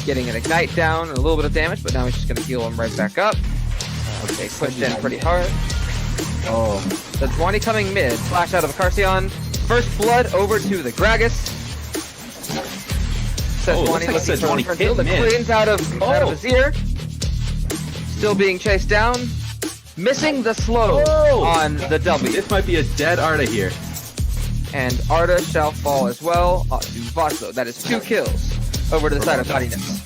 getting an ignite down and a little bit of damage, but now he's just going to heal him right back up. They pushed in pretty hard. Oh. The 20 coming mid, flash out of Acarcion. First blood over to the Gragas. Says 20 looks like 20 hit the mid. cleans out of his ear. Still being chased down. Missing the slow on the W. This might be a dead Arda here. And Arda shall fall as well to Vaslo. That is 2 kills over to the side of Naughty Nips.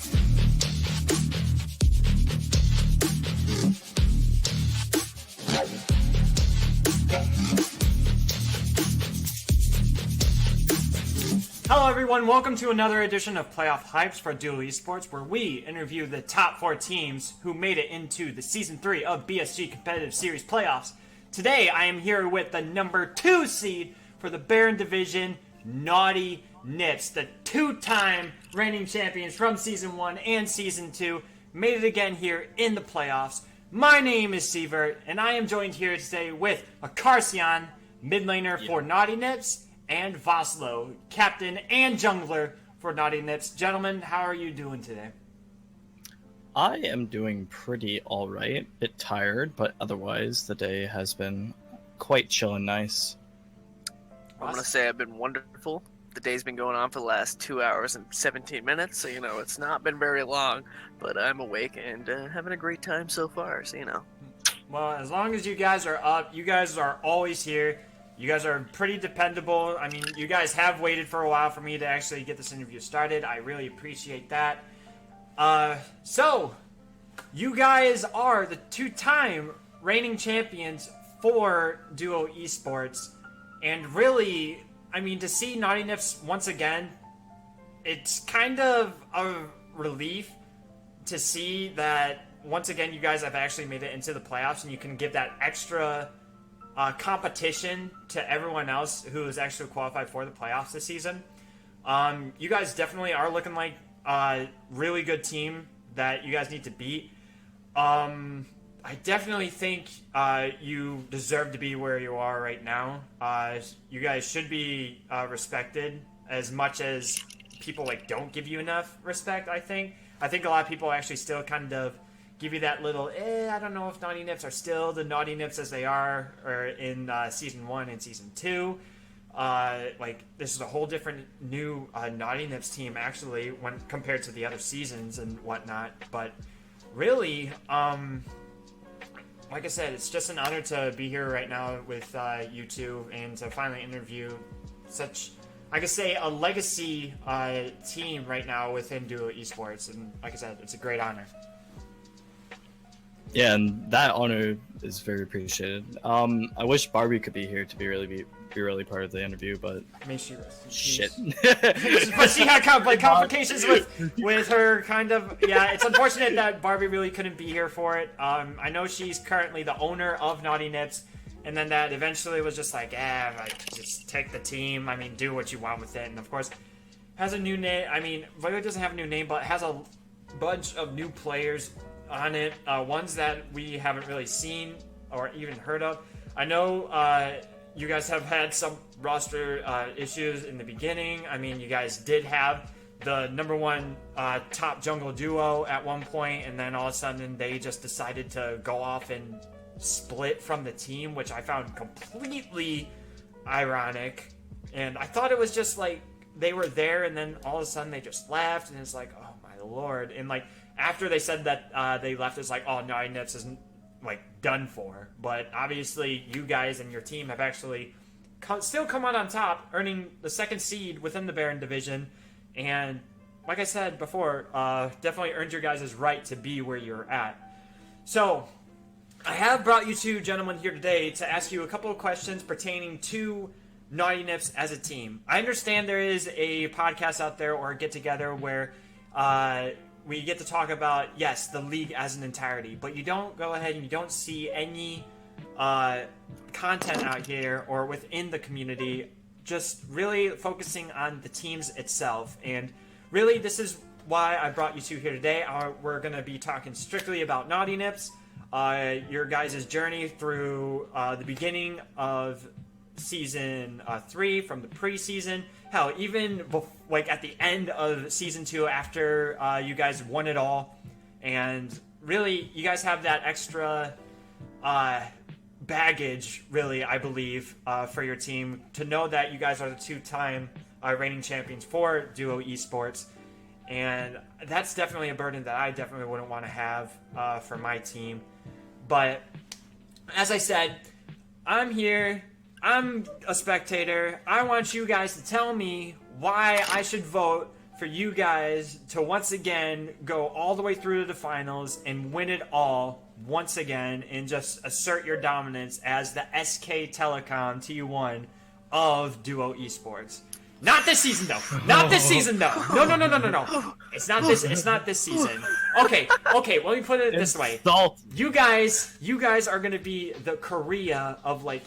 Hello everyone, welcome to another edition of Playoff Hypes for DUO Esports, where we interview the top 4 teams who made it into the Season 3 of BSG Competitive Series Playoffs. Today I am here with the number 2 seed for the Baron Division, Naughty Nips, the 2-time reigning champions from Season 1 and Season 2, made it again here in the playoffs. My name is Sievert, and I am joined here today with Acarcion, mid laner for Naughty Nips, and Vaslo, captain and jungler for Naughty Nips. Gentlemen, how are you doing today? I am doing pretty alright. Bit tired, but otherwise the day has been quite chill and nice. I'm going to say I've been wonderful. The day's been going on for the last 2 hours and 17 minutes, so, it's not been very long, but I'm awake and having a great time so far, so, Well, as long as you guys are up, you guys are always here. You guys are pretty dependable. I mean, you guys have waited for a while for me to actually get this interview started. I really appreciate that. So, you guys are the 2-time reigning champions for DUO Esports. And really, I mean, to see Naughty Nips once again, it's kind of a relief to see that once again you guys have actually made it into the playoffs and you can give that extra competition to everyone else who is actually qualified for the playoffs this season. You guys definitely are looking like a really good team that you guys need to beat. I definitely think you deserve to be where you are right now. You guys should be respected as much as people don't give you enough respect, I think. I think a lot of people actually still kind of give you that little, I don't know if Naughty Nips are still the Naughty Nips as they are or in Season 1 and Season 2. This is a whole different new Naughty Nips team, actually, when compared to the other seasons and whatnot. But really, like I said, it's just an honor to be here right now with you two and to finally interview such, I could say, a legacy team right now within DUO Esports. And like I said, it's a great honor. Yeah, and that honor is very appreciated. I wish Barbie could be here to be really part of the interview, but May she rest in shit. But she had complications with her kind of. Yeah, it's unfortunate that Barbie really couldn't be here for it. I know she's currently the owner of Naughty Nips, and then that eventually was just just take the team. I mean, do what you want with it, and of course, has a new name. I mean, Violet doesn't have a new name, but has a bunch of new players on it, ones that we haven't really seen or even heard of. I know you guys have had some roster issues in the beginning. I mean, you guys did have the number 1 top jungle duo at one point, and then all of a sudden they just decided to go off and split from the team, which I found completely ironic. And I thought it was just they were there and then all of a sudden they just left, and it's oh my lord. And after they said that they left, it's Naughty Nips isn't done for. But obviously you guys and your team have actually still come out on top, earning the 2nd seed within the Baron Division. And like I said before, definitely earned your guys' right to be where you're at. So I have brought you two gentlemen here today to ask you a couple of questions pertaining to Naughty Nips as a team. I understand there is a podcast out there or a get-together where we get to talk about, yes, the league as an entirety, but you don't go ahead and you don't see any content out here or within the community just really focusing on the teams itself. And really, this is why I brought you two here today. We're going to be talking strictly about Naughty Nips, your guys' journey through the beginning of Season 3 from the preseason. Hell, even before like at the end of season 2 after you guys won it all, and really you guys have that extra baggage, really, I believe, for your team to know that you guys are the 2-time reigning champions for DUO Esports, and that's definitely a burden that I definitely wouldn't want to have for my team. But as I said, I'm here. I'm a spectator. I want you guys to tell me why I should vote for you guys to once again go all the way through to the finals and win it all once again and just assert your dominance as the SK Telecom T1 of DUO Esports. Not this season though. Not this season though. No. It's not this season. Okay, let me put it this way. You guys are gonna be the Korea of like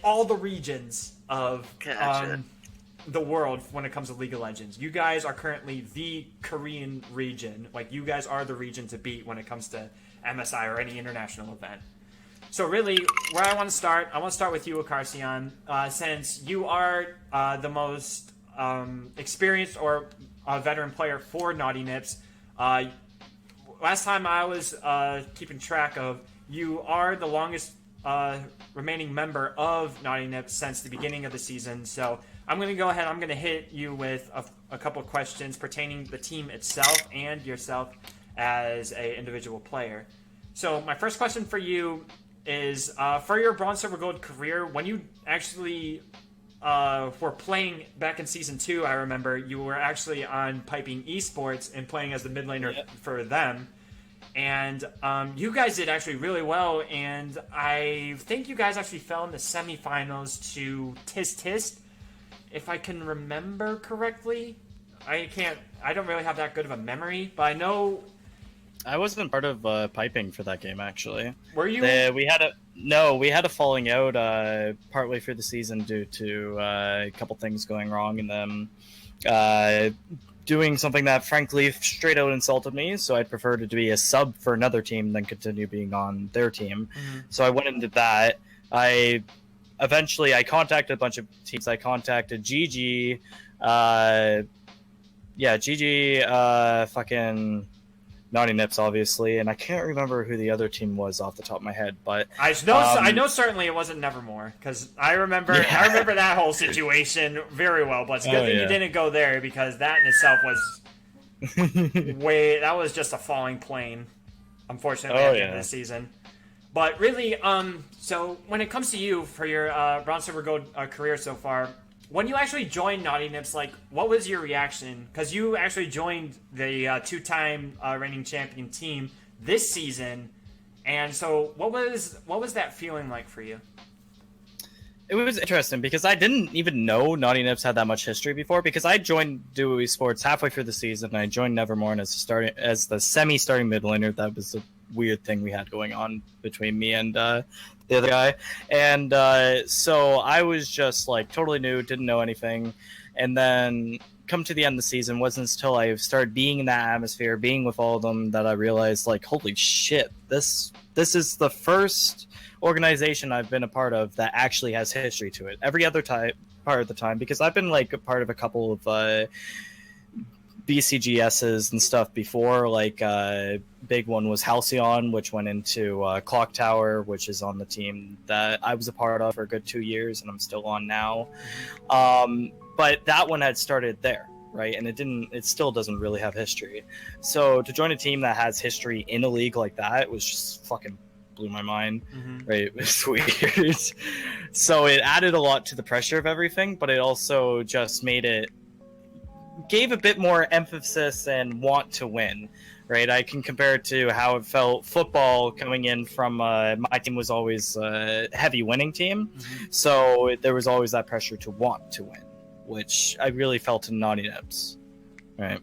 all the regions of the world when it comes to League of Legends. You guys are currently the Korean region. Like, you guys are the region to beat when it comes to MSI or any international event. So really, where I want to start with you, Akarsian, since you are the most experienced or veteran player for Naughty Nips. Last time I was keeping track of, you are the longest remaining member of Naughty Nips since the beginning of the season. So I'm going to go ahead, I'm going to hit you with a couple of questions pertaining to the team itself and yourself as an individual player. So my first question for you is, for your Bronze, Silver, Gold career, when you actually were playing back in Season 2, I remember you were actually on Piping Esports and playing as the mid laner for them. And you guys did actually really well, and I think you guys actually fell in the semifinals to Tis, if I can remember correctly. I don't really have that good of a memory, but I know... I wasn't part of piping for that game, actually. Were you? We had a falling out partway through the season due to a couple things going wrong, and then doing something that frankly straight out insulted me. So I'd prefer to be a sub for another team than continue being on their team. Mm-hmm. So I went into that. Eventually I contacted a bunch of teams. I contacted GG, fucking Naughty Nips, obviously, and I can't remember who the other team was off the top of my head, but I know certainly it wasn't Nevermore, because I remember that whole situation very well. But it's a good thing you didn't go there, because that in itself was that was just a falling plane, unfortunately, at the end of the season. But really, so when it comes to you for your Bronze, Silver, Gold career so far, when you actually joined Naughty Nips, like, what was your reaction? Because you actually joined the 2-time reigning champion team this season, and so what was that feeling like for you? It was interesting because I didn't even know Naughty Nips had that much history before, because I joined DUO Esports halfway through the season, and I joined Nevermore as the semi-starting mid laner. That was a weird thing we had going on between me and the other guy, and so I was just like totally new, didn't know anything, and then come to the end of the season, wasn't until I started being in that atmosphere, being with all of them, that I realized, like, holy shit, this is the first organization I've been a part of that actually has history to it. Every other part of the time, because I've been like a part of a couple of BCGSs and stuff before, like big one was Halcyon, which went into Clock Tower, which is on the team that I was a part of for a good 2 years, and I'm still on now. But that one had started there, right? And it still doesn't really have history. So to join a team that has history in a league like that, it was just fucking blew my mind, right? It was weird. So it added a lot to the pressure of everything, but it also just gave a bit more emphasis and want to win, right? I can compare it to how it felt football coming in from my team was always a heavy winning team, so there was always that pressure to want to win, which I really felt in Naughty Nips, right?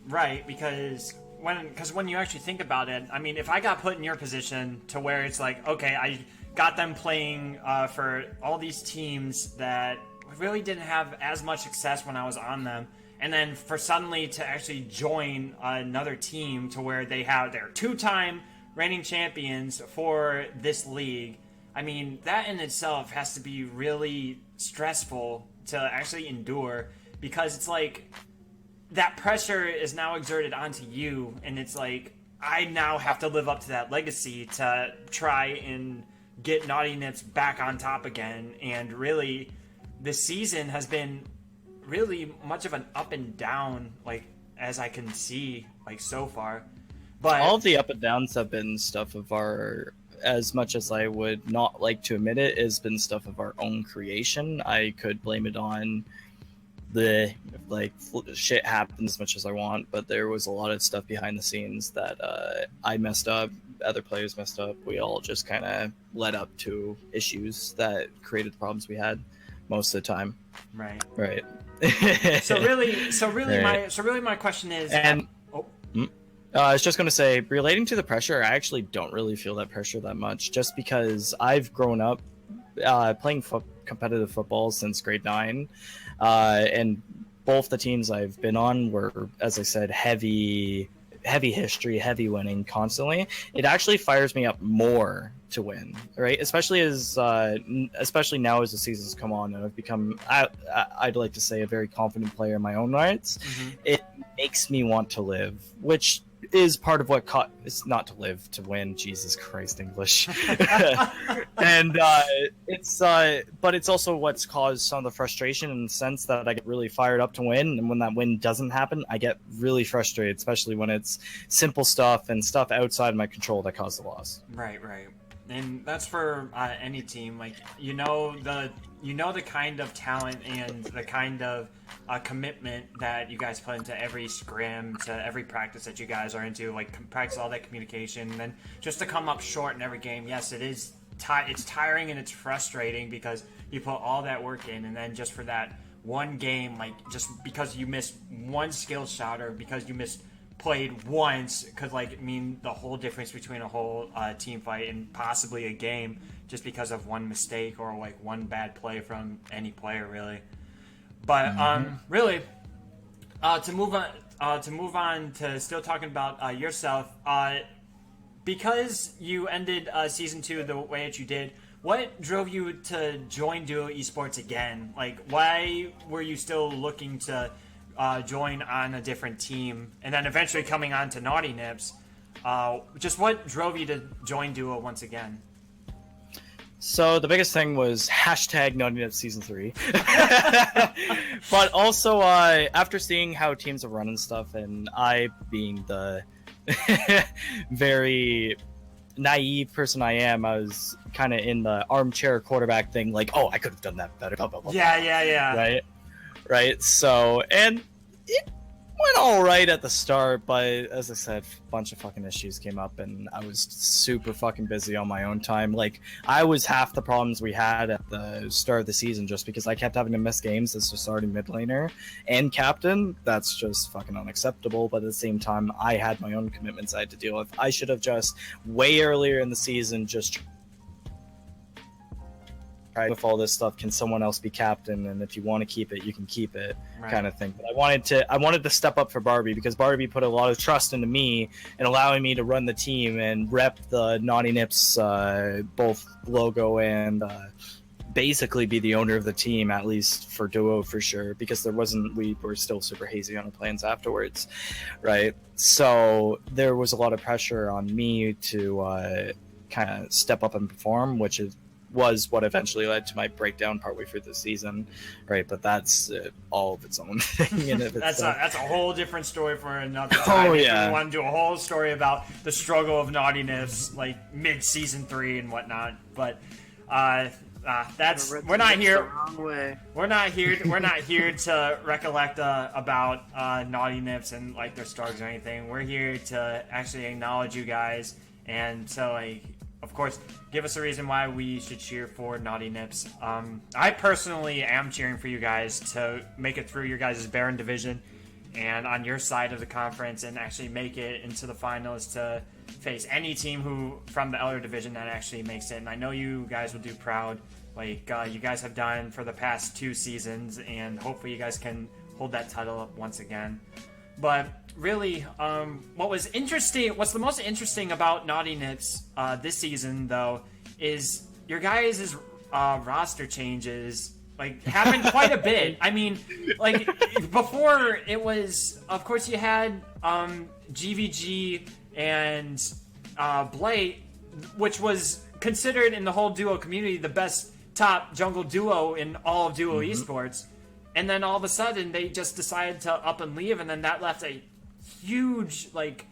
Right, because when you actually think about it, I mean, if I got put in your position to where it's like, okay, I got them playing for all these teams that really didn't have as much success when I was on them, and then for suddenly to actually join another team to where they're 2-time reigning champions for this league, I mean, that in itself has to be really stressful to actually endure, because it's like that pressure is now exerted onto you, and it's like I now have to live up to that legacy to try and get Naughty Nips back on top again. And really, this season has been really much of an up and down, like as I can see, like so far. But all of the up and downs have been stuff of our, as much as I would not like to admit it, has been stuff of our own creation. I could blame it on the, like, shit happens as much as I want, but there was a lot of stuff behind the scenes that I messed up, other players messed up. We all just kind of led up to issues that created the problems we had most of the time. Right. So really, my question is. I was just going to say, relating to the pressure, I actually don't really feel that pressure that much, just because I've grown up playing competitive football since grade 9, and both the teams I've been on were, as I said, heavy history, heavy winning constantly. It actually fires me up more to win, right? Especially now as the seasons come on and I've become, I'd like to say, a very confident player in my own rights. Mm-hmm. It makes me want to live, which is part of what it's not to live, to win. Jesus Christ, English. And but it's also what's caused some of the frustration, in the sense that I get really fired up to win, and when that win doesn't happen, I get really frustrated, especially when it's simple stuff and stuff outside of my control that cause the loss. Right. And that's for any team. Like, you know the kind of talent and the kind of commitment that you guys put into every scrim, to every practice that you guys are into, like practice all that communication, and then just to come up short in every game. Yes, it is. It's tiring and it's frustrating because you put all that work in, and then just for that one game, like just because you missed one skill shot or because you played once, could like mean the whole difference between a whole team fight and possibly a game, just because of one mistake or like one bad play from any player, really. But really, to move on to still talking about yourself, because you ended season 2 the way that you did, what drove you to join DUO Esports again? Like, why were you still looking to join on a different team, and then eventually coming on to Naughty Nips? Just what drove you to join DUO once again? So the biggest thing was hashtag Naughty Nips Season 3. But also, after seeing how teams are running stuff, and I being the very naive person I am, I was kind of in the armchair quarterback thing, like, oh, I could have done that better. Blah, blah, blah, Yeah. Right. So, and it went all right at the start, but as I said, a bunch of fucking issues came up, and I was super fucking busy on my own time. Like, I was half the problems we had at the start of the season, just because I kept having to miss games as the starting mid laner and captain. That's just fucking unacceptable. But at the same time, I had my own commitments I had to deal with. I should have just way earlier in the season just with all this stuff, can someone else be captain, and if you want to keep it, you can keep it, right, kind of thing. But I wanted to step up for Barbie, because Barbie put a lot of trust into me and allowing me to run the team and rep the Naughty Nips both logo and basically be the owner of the team, at least for DUO for sure, because we were still super hazy on our plans afterwards, right? So there was a lot of pressure on me to kind of step up and perform, which was what eventually led to my breakdown partway through the season, right? But that's all of its own thing. And that's a whole different story for another time. Oh yeah, we want to do a whole story about the struggle of Naughty Nips, like mid season 3 and whatnot. But that's we're not here to recollect about Naughty Nips and like their struggles or anything. We're here to actually acknowledge you guys, and to like, of course, give us a reason why we should cheer for Naughty Nips. I personally am cheering for you guys to make it through your guys' Baron division and on your side of the conference, and actually make it into the finals to face any team from the Elder division that actually makes it. And I know you guys will do proud, like you guys have done for the past 2 seasons, and hopefully you guys can hold that title up once again. But really, what's the most interesting about Naughty Nips this season, though, is your guys' roster changes like happened quite a bit. I mean, like before it was, of course, you had GVG and Blade, which was considered in the whole duo community the best top jungle duo in all of DUO Esports. And then all of a sudden they just decided to up and leave, and then that left a huge like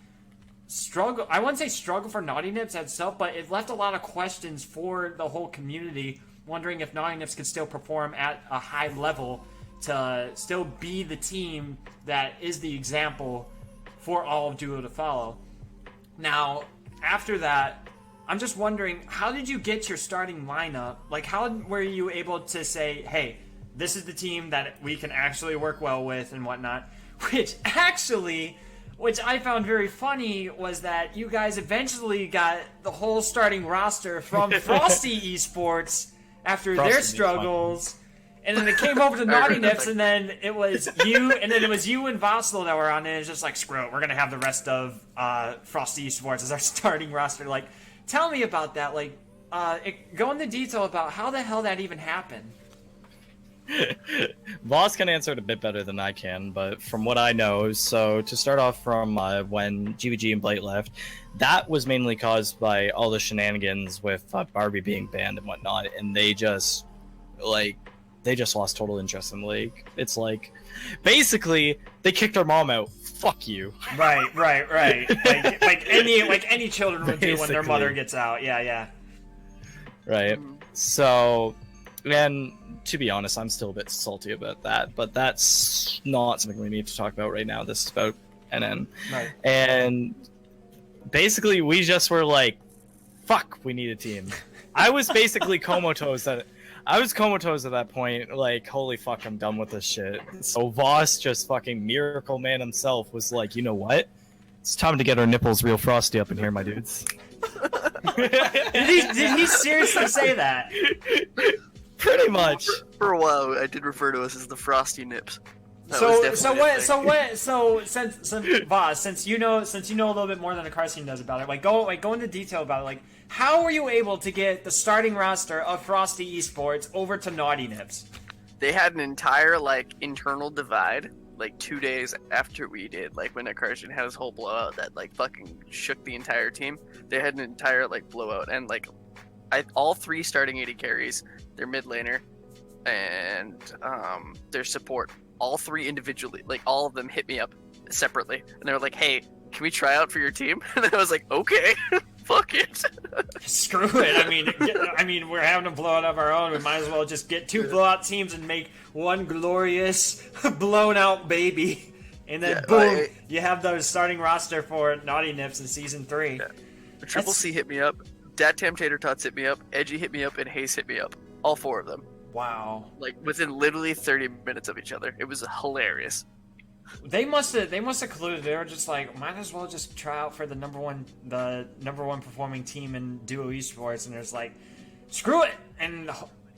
struggle. I wouldn't say struggle for Naughty Nips itself, but it left a lot of questions for the whole community, wondering if Naughty Nips could still perform at a high level to still be the team that is the example for all of Duo to follow. Now, after that, I'm just wondering, how did you get your starting lineup? Like, how were you able to say, hey, this is the team that we can actually work well with and whatnot? Which I found very funny was that you guys eventually got the whole starting roster from Frosty Esports after their struggles. And then it came over to Naughty Nips, and then it was you, and Vaslo that were on it. It's just like, screw it, we're gonna have the rest of Frosty Esports as our starting roster. Like, tell me about that. Like, go into detail about how the hell that even happened. Voss can answer it a bit better than I can, but from what I know, so to start off from when GVG and Blight left, that was mainly caused by all the shenanigans with Barbie being banned and whatnot, and they just lost total interest in the league. It's like, basically, they kicked our mom out. Fuck you. Right. like any children would do when their mother gets out. Yeah. Right. So, and to be honest, I'm still a bit salty about that, but that's not something we need to talk about right now. This is about NN. Right. And basically, we just were like, fuck, we need a team. I was basically comatose at that point, like, holy fuck, I'm done with this shit. So Voss, just fucking Miracle Man himself, was like, you know what? It's time to get our nipples real frosty up in here, my dudes. Did he seriously say that? Pretty much. For a while, I did refer to us as the Frosty Nips. Since Voss, since you know a little bit more than the Carson does about it, go into detail about it. Like, how were you able to get the starting roster of Frosty Esports over to Naughty Nips? They had an entire internal divide 2 days after we did. Like when Carson had his whole blowout that fucking shook the entire team. They had an entire blowout, and all three starting 80 carries, their mid laner, and their support. All three individually, all of them hit me up separately, and they were like, "Hey, can we try out for your team?" And I was like, "Okay, fuck it." Screw it. I mean, we're having a blowout of our own. We might as well just get two blowout teams and make one glorious blown out baby, and then boom, you have the starting roster for Naughty Nips in season 3. Yeah. Triple C hit me up. Dat Tam Tater Tots hit me up. Edgy hit me up, and Hayes hit me up. All 4 of them. Wow. Within literally 30 minutes of each other. It was hilarious. They must have concluded they were just like, might as well just try out for the number one performing team in Duo Esports, and there's like, screw it. And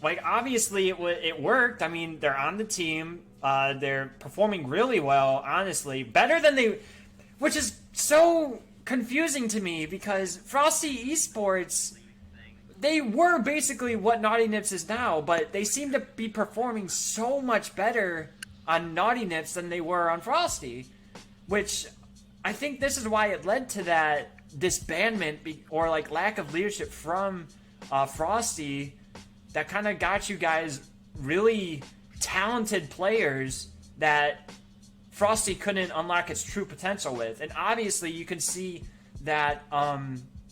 obviously it worked. I mean, they're on the team. They're performing really well, honestly. Better than they, which is so confusing to me because Frosty Esports, they were basically what Naughty Nips is now, but they seem to be performing so much better on Naughty Nips than they were on Frosty, which I think this is why it led to that disbandment or lack of leadership from Frosty that kind of got you guys really talented players that Frosty couldn't unlock its true potential with. And obviously you can see that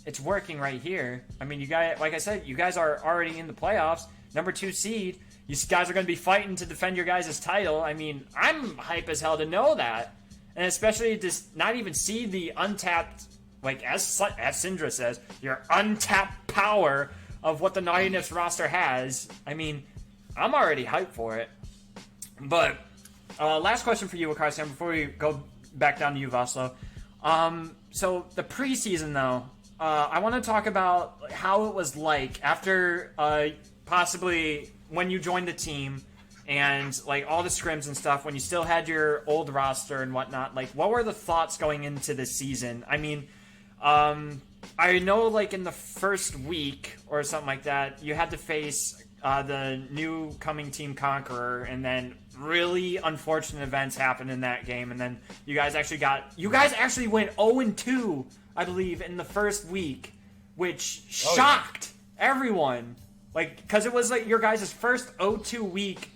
it's working right here. I mean, you guys, like I said, you guys are already in the playoffs, number 2 seed. You guys are going to be fighting to defend your guys' title. I mean, I'm hype as hell to know that. And especially to not even see the untapped, as Syndra says, your untapped power of what the Naughty Nips roster has. I mean, I'm already hyped for it. But last question for you, Akarsian, before we go back down to you, Vaslo. So the preseason, though, I want to talk about how it was like after possibly when you joined the team and all the scrims and stuff, when you still had your old roster and whatnot. What were the thoughts going into this season? I mean, I know in the first week or something like that, you had to face the new coming Team Conqueror, and then really unfortunate events happened in that game, and then you guys actually went 0-2, I believe, in the first week, which shocked everyone. Like, because it was like your guys' first 0-2 week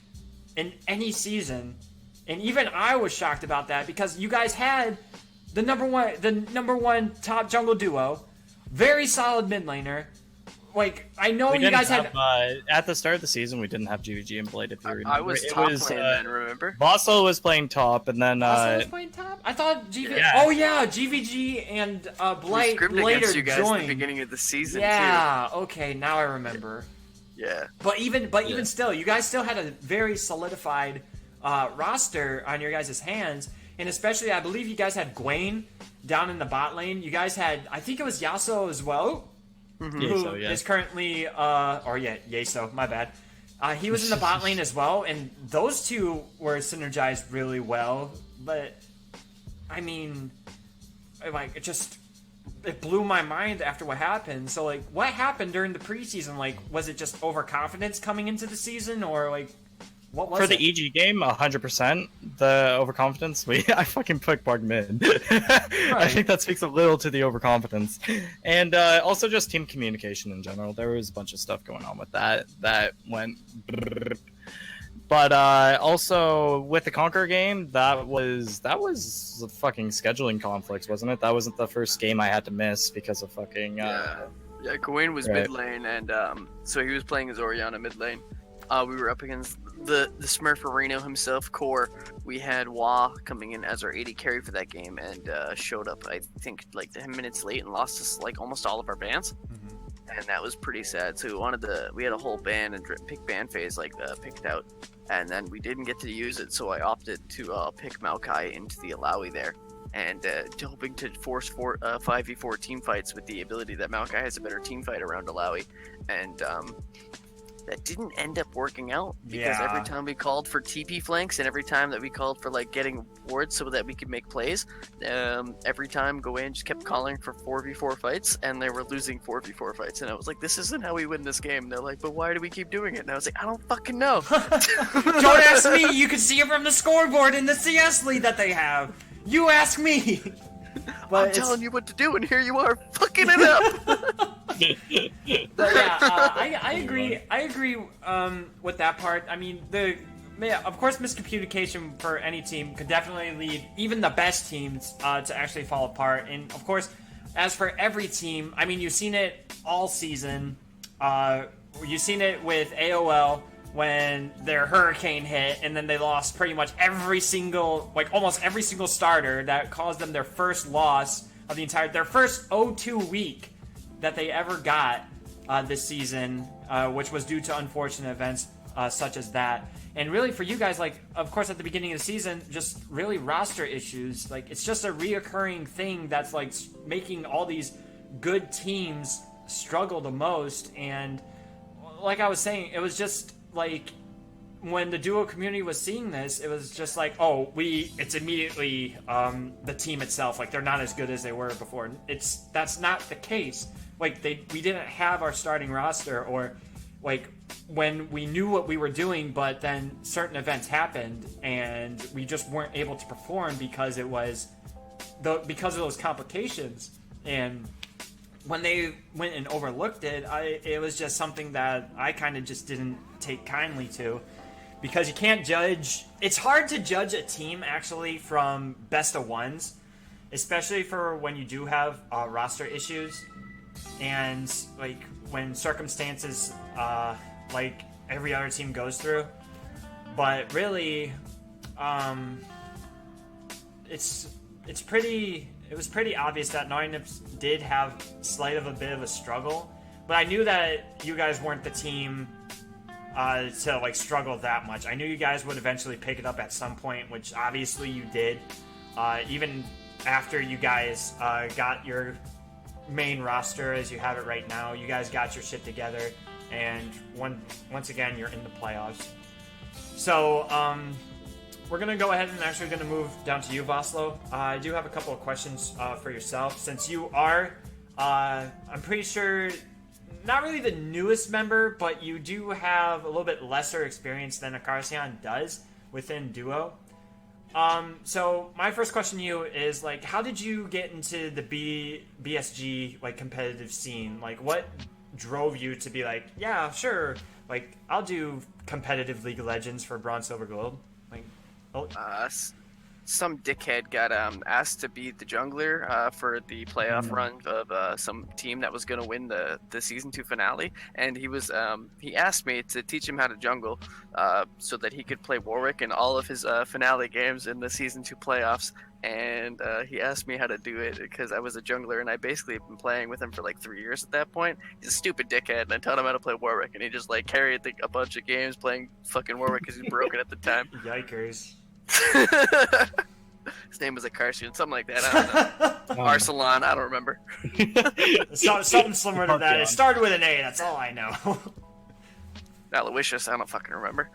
in any season, and even I was shocked about that because you guys had the number one top jungle duo, very solid mid laner. Like, I know you guys had at the start of the season we didn't have GVG and Blade. If you remember, I was top lane then. Remember? Vossel was playing top, and then Vossel was playing top. I thought GVG. Yeah. Oh yeah, GVG and Blight later you guys joined. at the beginning of the season. Yeah. Okay, now I remember. Yeah. But even still, you guys still had a very solidified roster on your guys' hands, and especially I believe you guys had Gwen down in the bot lane. You guys had, I think it was Yasuo as well. Who is currently, Yeso, my bad. He was in the bot lane as well, and those two were synergized really well. But, I mean, like, it blew my mind after what happened. So, like, what happened during the preseason? Like, was it just overconfidence coming into the season, or, like, what was for it? the EG game? 100%. The overconfidence. I fucking put Bard mid. I think that speaks a little to the overconfidence, and also just team communication in general. There was a bunch of stuff going on with that went. But also with the Conquer game, that was fucking scheduling conflicts, wasn't it? That wasn't the first game I had to miss because of fucking. Yeah, Gawain was mid lane, and so he was playing as Orianna mid lane. We were up against the Smurf Arena himself, Core. We had Wah coming in as our AD carry for that game, and showed up, I think, like 10 minutes late and lost us like almost all of our bans. And that was pretty sad. So we had a whole ban and pick ban phase picked out, and then we didn't get to use it. So I opted to pick Maokai into the Alawi there, and hoping to force 5v4 team fights with the ability that Maokai has a better team fight around Alawi, and that didn't end up working out because every time we called for TP flanks and every time that we called for like getting wards so that we could make plays, every time Gawain just kept calling for 4v4 fights, and they were losing 4v4 fights, and I was like, this isn't how we win this game. And they're like, but why do we keep doing it? And I was like, I don't fucking know. Don't ask me. You can see it from the scoreboard in the CS lead that they have. You ask me. But I'm telling you what to do, and here you are fucking it up. But yeah, I agree. I agree with that part. I mean, of course, miscommunication for any team could definitely lead even the best teams to actually fall apart. And of course, as for every team, I mean, you've seen it all season. You've seen it with AOL when their hurricane hit, and then they lost pretty much almost every single starter. That caused them their first loss of their first 0-2 week that they ever got this season, which was due to unfortunate events such as that. And really for you guys, like, of course at the beginning of the season, just really roster issues. Like, it's just a reoccurring thing that's like making all these good teams struggle the most. And like I was saying, it was just like when the duo community was seeing this, it was just like, it's immediately the team itself, like they're not as good as they were before. That's not the case. Like, we didn't have our starting roster, or like when we knew what we were doing, but then certain events happened and we just weren't able to perform because of those complications. And when they went and overlooked it, it was just something that I kind of just didn't take kindly to, because you can't judge. It's hard to judge a team actually from best of ones, especially for when you do have roster issues and like when circumstances like every other team goes through. But really, it was pretty obvious that Naughty Nips did have slight of a bit of a struggle, but I knew that you guys weren't the team to like struggle that much. I knew you guys would eventually pick it up at some point, which obviously you did. Even after you guys got your main roster as you have it right now, you guys got your shit together, and once again you're in the playoffs. So we're gonna go ahead and actually gonna move down to you, Voslo. I do have a couple of questions for yourself, since you are I'm pretty sure not really the newest member, but you do have a little bit lesser experience than Akarsian does within Duo. So my first question to you is, like, how did you get into the BSG, like, competitive scene? Like, what drove you to be like, yeah, sure, like, I'll do competitive League of Legends for Bronze, Silver, Gold? Like, oh. Some dickhead got asked to be the jungler for the playoff run of some team that was going to win the season 2 finale, and he asked me to teach him how to jungle so that he could play Warwick in all of his finale games in the season 2 playoffs. And he asked me how to do it because I was a jungler, and I basically have been playing with him for like 3 years at that point. He's a stupid dickhead, and I taught him how to play Warwick, and he just like carried a bunch of games playing fucking Warwick because he's broken at the time. Yikers. His name was Akarsian, something like that. I don't know. Arsalan, I don't remember. Something similar to that. It started with an A, that's all I know. Aloysius, I don't fucking remember.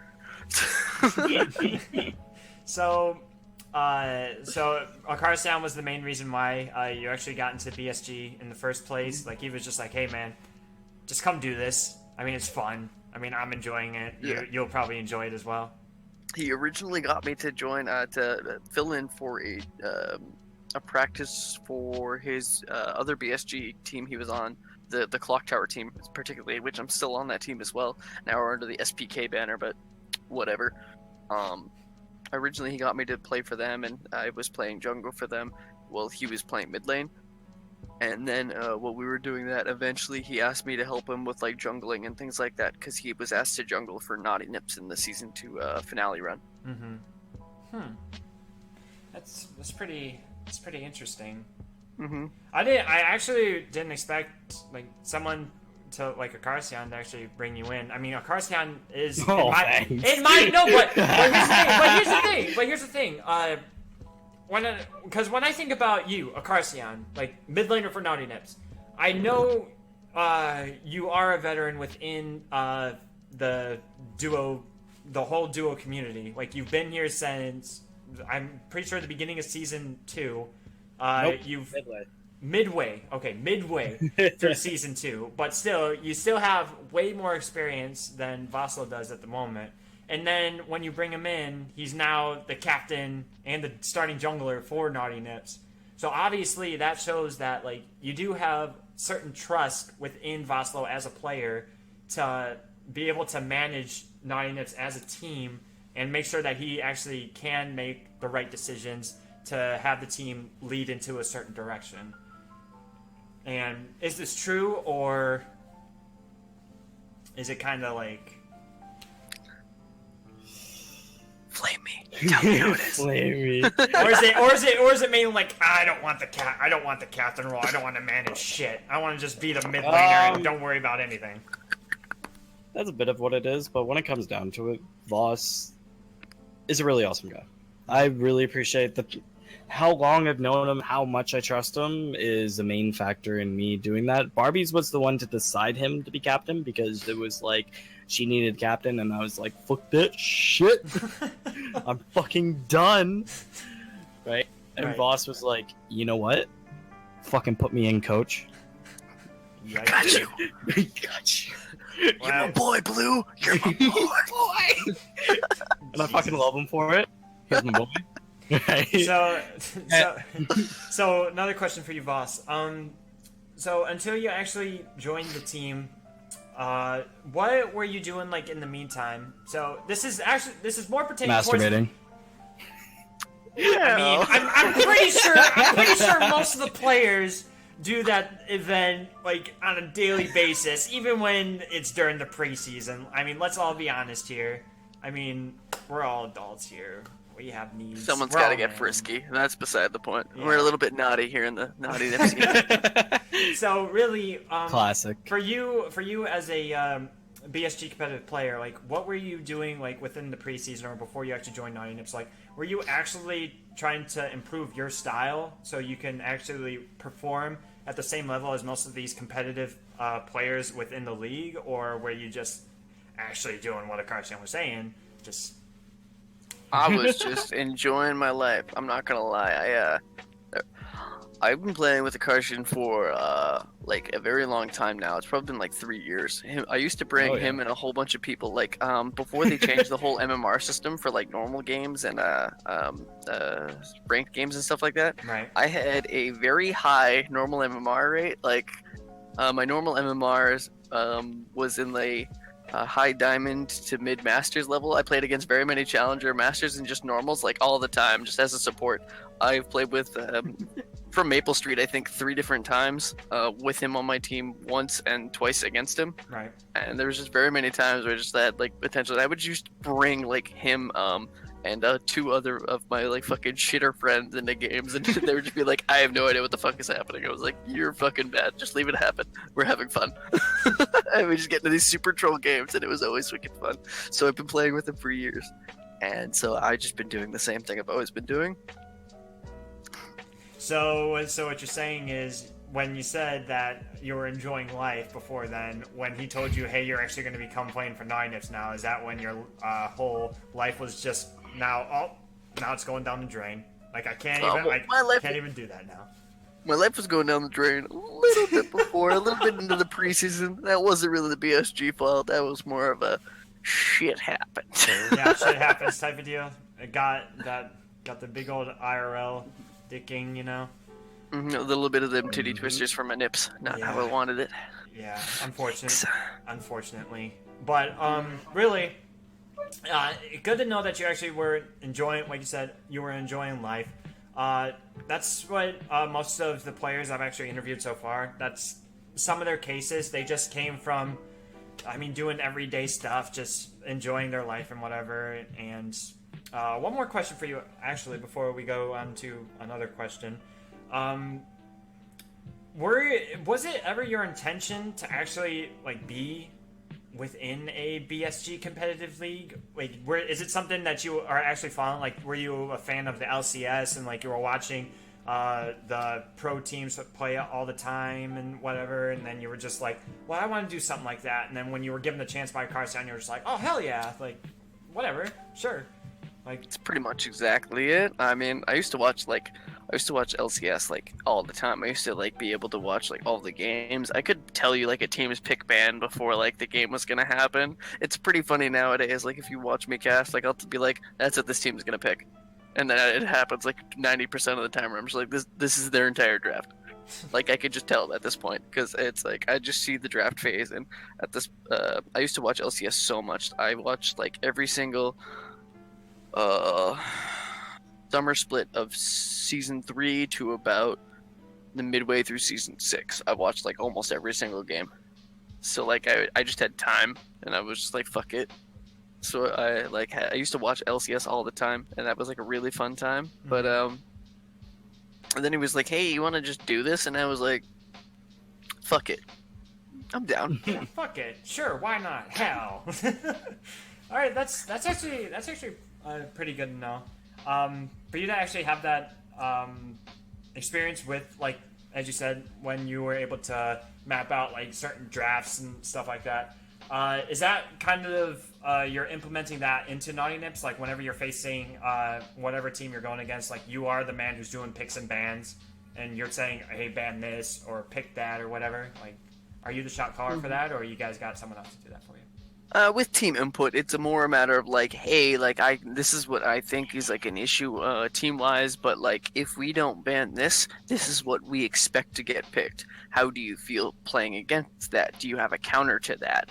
So Akarsian was the main reason why you actually got into BSG in the first place. Like, he was just like, hey man, just come do this. I mean, it's fun. I mean, I'm enjoying it. Yeah. You'll probably enjoy it as well. He originally got me to join to fill in for a practice for his other BSG team he was on, the Clock Tower team particularly, which I'm still on that team as well. Now we're under the SPK banner, but whatever. Originally he got me to play for them, and I was playing jungle for them while he was playing mid lane. And then while we were doing that, eventually he asked me to help him with like jungling and things like that, because he was asked to jungle for Naughty Nips in the season 2 finale run. That's pretty interesting. I I actually didn't expect like someone to like Akarsian to actually bring you in. I mean, Akarsian is in my no, but here's the thing. Because when I think about you, Akarsian, like mid laner for Naughty Nips, I know you are a veteran within the whole duo community. Like, you've been here since, I'm pretty sure, the beginning of season 2. Nope. Midway through season 2, but still, you still have way more experience than Vaslo does at the moment. And then when you bring him in, he's now the captain and the starting jungler for Naughty Nips. So obviously that shows that, like, you do have certain trust within Vaslo as a player to be able to manage Naughty Nips as a team and make sure that he actually can make the right decisions to have the team lead into a certain direction. And is this true, or is it kind of like... Flame me. Tell me how it is. Flame me. or is it mainly like, I don't want the captain role. I don't want to manage shit. I want to just be the mid laner and don't worry about anything. That's a bit of what it is, but when it comes down to it, Voss is a really awesome guy. I really appreciate how long I've known him, how much I trust him is the main factor in me doing that. Barbie's was the one to decide him to be captain, because it was like, she needed captain, and I was like, fuck that shit. I'm fucking done. Right? And Right. Voss was like, you know what? Fucking put me in, coach. Got you. Got you. You're my boy, Blue. You're my boy. And I fucking love him for it. He's my boy. Right? So another question for you, Voss. So until you actually joined the team, what were you doing, like, in the meantime? So this is more pertaining Masturbating. I mean, I'm pretty sure most of the players do that event, like, on a daily basis, even when it's during the preseason. I mean, let's all be honest here. I mean, we're all adults here. We have needs. Someone's We're got all to get men. frisky. That's beside the point. Yeah. We're a little bit naughty here in the Naughty Nips scene. So really, Classic. For you as a BSG competitive player, like, what were you doing, like, within the preseason or before you actually joined Naughty Nips? Like, were you actually trying to improve your style so you can actually perform at the same level as most of these competitive players within the league, or were you just actually doing what Akarsian was saying, just... I was just enjoying my life. I'm not gonna lie. I've been playing with Akarshin for like a very long time now. It's probably been like 3 years. I used to bring him and a whole bunch of people like before they changed the whole MMR system for like normal games and ranked games and stuff like that. Right. I had a very high normal MMR rate. Like my normal MMRs was in the high diamond to mid masters level. I played against very many challenger masters and just normals like all the time, just as a support. I've played with from Maple Street, I think 3 different times with him on my team, once and twice against him. Right. And there was just very many times where I just had like potential. I would just bring like him and 2 other of my like fucking shitter friends into games, and they would just be like, I have no idea what the fuck is happening. I was like, you're fucking bad. Just leave it happen. We're having fun. And we just get into these super troll games, and it was always wicked fun. So I've been playing with him for years, and so I just been doing the same thing I've always been doing. So what you're saying is, when you said that you were enjoying life before then, when he told you, hey, you're actually going to become playing for Naughty Nips now, is that when your whole life was just now it's going down the drain? Like, I can't even do that now. My life was going down the drain a little bit before, a little bit into the preseason. That wasn't really the BSG fault. That was more of a shit happened. Yeah, shit happens type of deal. It got the big old IRL dicking, you know. A little bit of them titty twisters for my nips. Not how I wanted it. Yeah, unfortunately. But really, good to know that you actually were enjoying, like you said, you were enjoying life. That's what most of the players I've actually interviewed so far, that's some of their cases. They just came from, doing everyday stuff, just enjoying their life and whatever. And one more question for you, actually, before we go on to another question. Was it ever your intention to actually be within a BSG competitive league? Is it something that you are actually following? Like, were you a fan of the LCS and you were watching the pro teams play all the time and whatever, and then you were just like, well, I want to do something like that, and then when you were given the chance by Carson, you were just like, oh hell yeah, whatever, sure. It's pretty much exactly it. I used to watch LCS all the time. I used to be able to watch all the games. I could tell you a team's pick ban before the game was gonna happen. It's pretty funny nowadays. If you watch me cast, I'll be like, that's what this team's gonna pick, and then it happens 90% of the time. Where I'm just this is their entire draft. I could just tell at this point, because it's I just see the draft phase. And at this, I used to watch LCS so much. I watched every single summer split of season 3 to about the midway through season 6. I watched almost every single game. So I just had time, and I was just fuck it. So I used to watch LCS all the time, and that was a really fun time. But and then he was like, hey, you want to just do this? And I was like, fuck it, I'm down. Yeah, fuck it, sure, why not? Hell. All right, that's actually pretty good to know. For you to actually have that experience with, as you said, when you were able to map out certain drafts and stuff like that, is that kind of you're implementing that into Naughty Nips? Whenever you're facing whatever team you're going against, you are the man who's doing picks and bans, and you're saying, hey, ban this or pick that or whatever. Are you the shot caller for that, or you guys got someone else to do that for you? With team input, it's more a matter of hey, this is what I think is an issue team wise, but if we don't ban this is what we expect to get picked. How do you feel playing against that? Do you have a counter to that?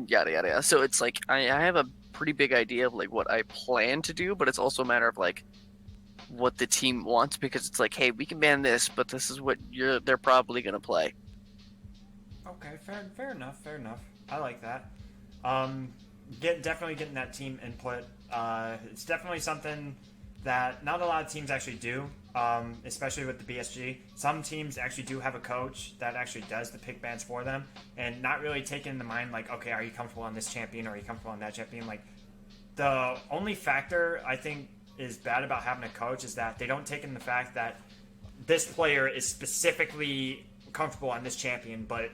Yada yada yada. So it's I have a pretty big idea of what I plan to do, but it's also a matter of what the team wants, because it's hey, we can ban this, but this is what they're probably gonna play. Okay, fair enough. I like that. Definitely getting that team input. It's definitely something that not a lot of teams actually do, especially with the BSG. Some teams actually do have a coach that actually does the pick bans for them, and not really taking into mind okay, are you comfortable on this champion, or are you comfortable on that champion? The only factor I think is bad about having a coach is that they don't take in the fact that this player is specifically comfortable on this champion, but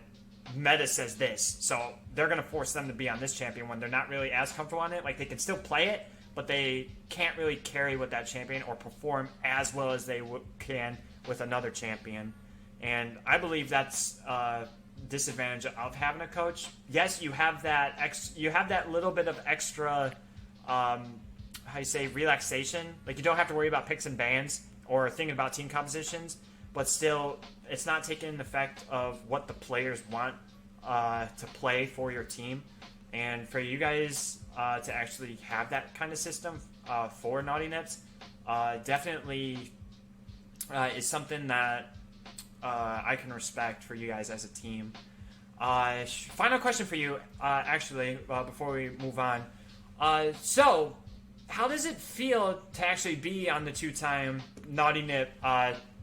meta says this, so they're going to force them to be on this champion when they're not really as comfortable on it. They can still play it, but they can't really carry with that champion or perform as well as they can with another champion. And I believe that's disadvantage of having a coach. Yes, you have that little bit of extra relaxation. Like, you don't have to worry about picks and bans or thinking about team compositions, but still it's not taking effect of what the players want to play for your team. And for you guys to actually have that kind of system for Naughty Nips definitely is something that I can respect for you guys as a team. Final question for you, before we move on. So, how does it feel to actually be on the two-time Naughty Nip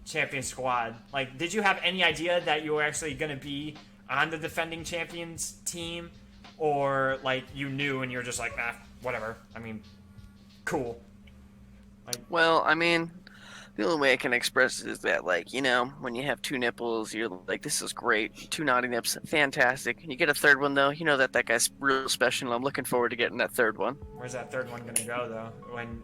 champion squad? Like, did you have any idea that you were actually going to be on the defending champions team? Or, like, you knew and you were just like, whatever. I mean, cool. Like, well, I mean, the only way I can express it is that, like, you know, when you have two nipples, you're like, this is great. Two naughty nips, fantastic. And you get a third one, though, you know that guy's real special. I'm looking forward to getting that third one. Where's that third one gonna go, though?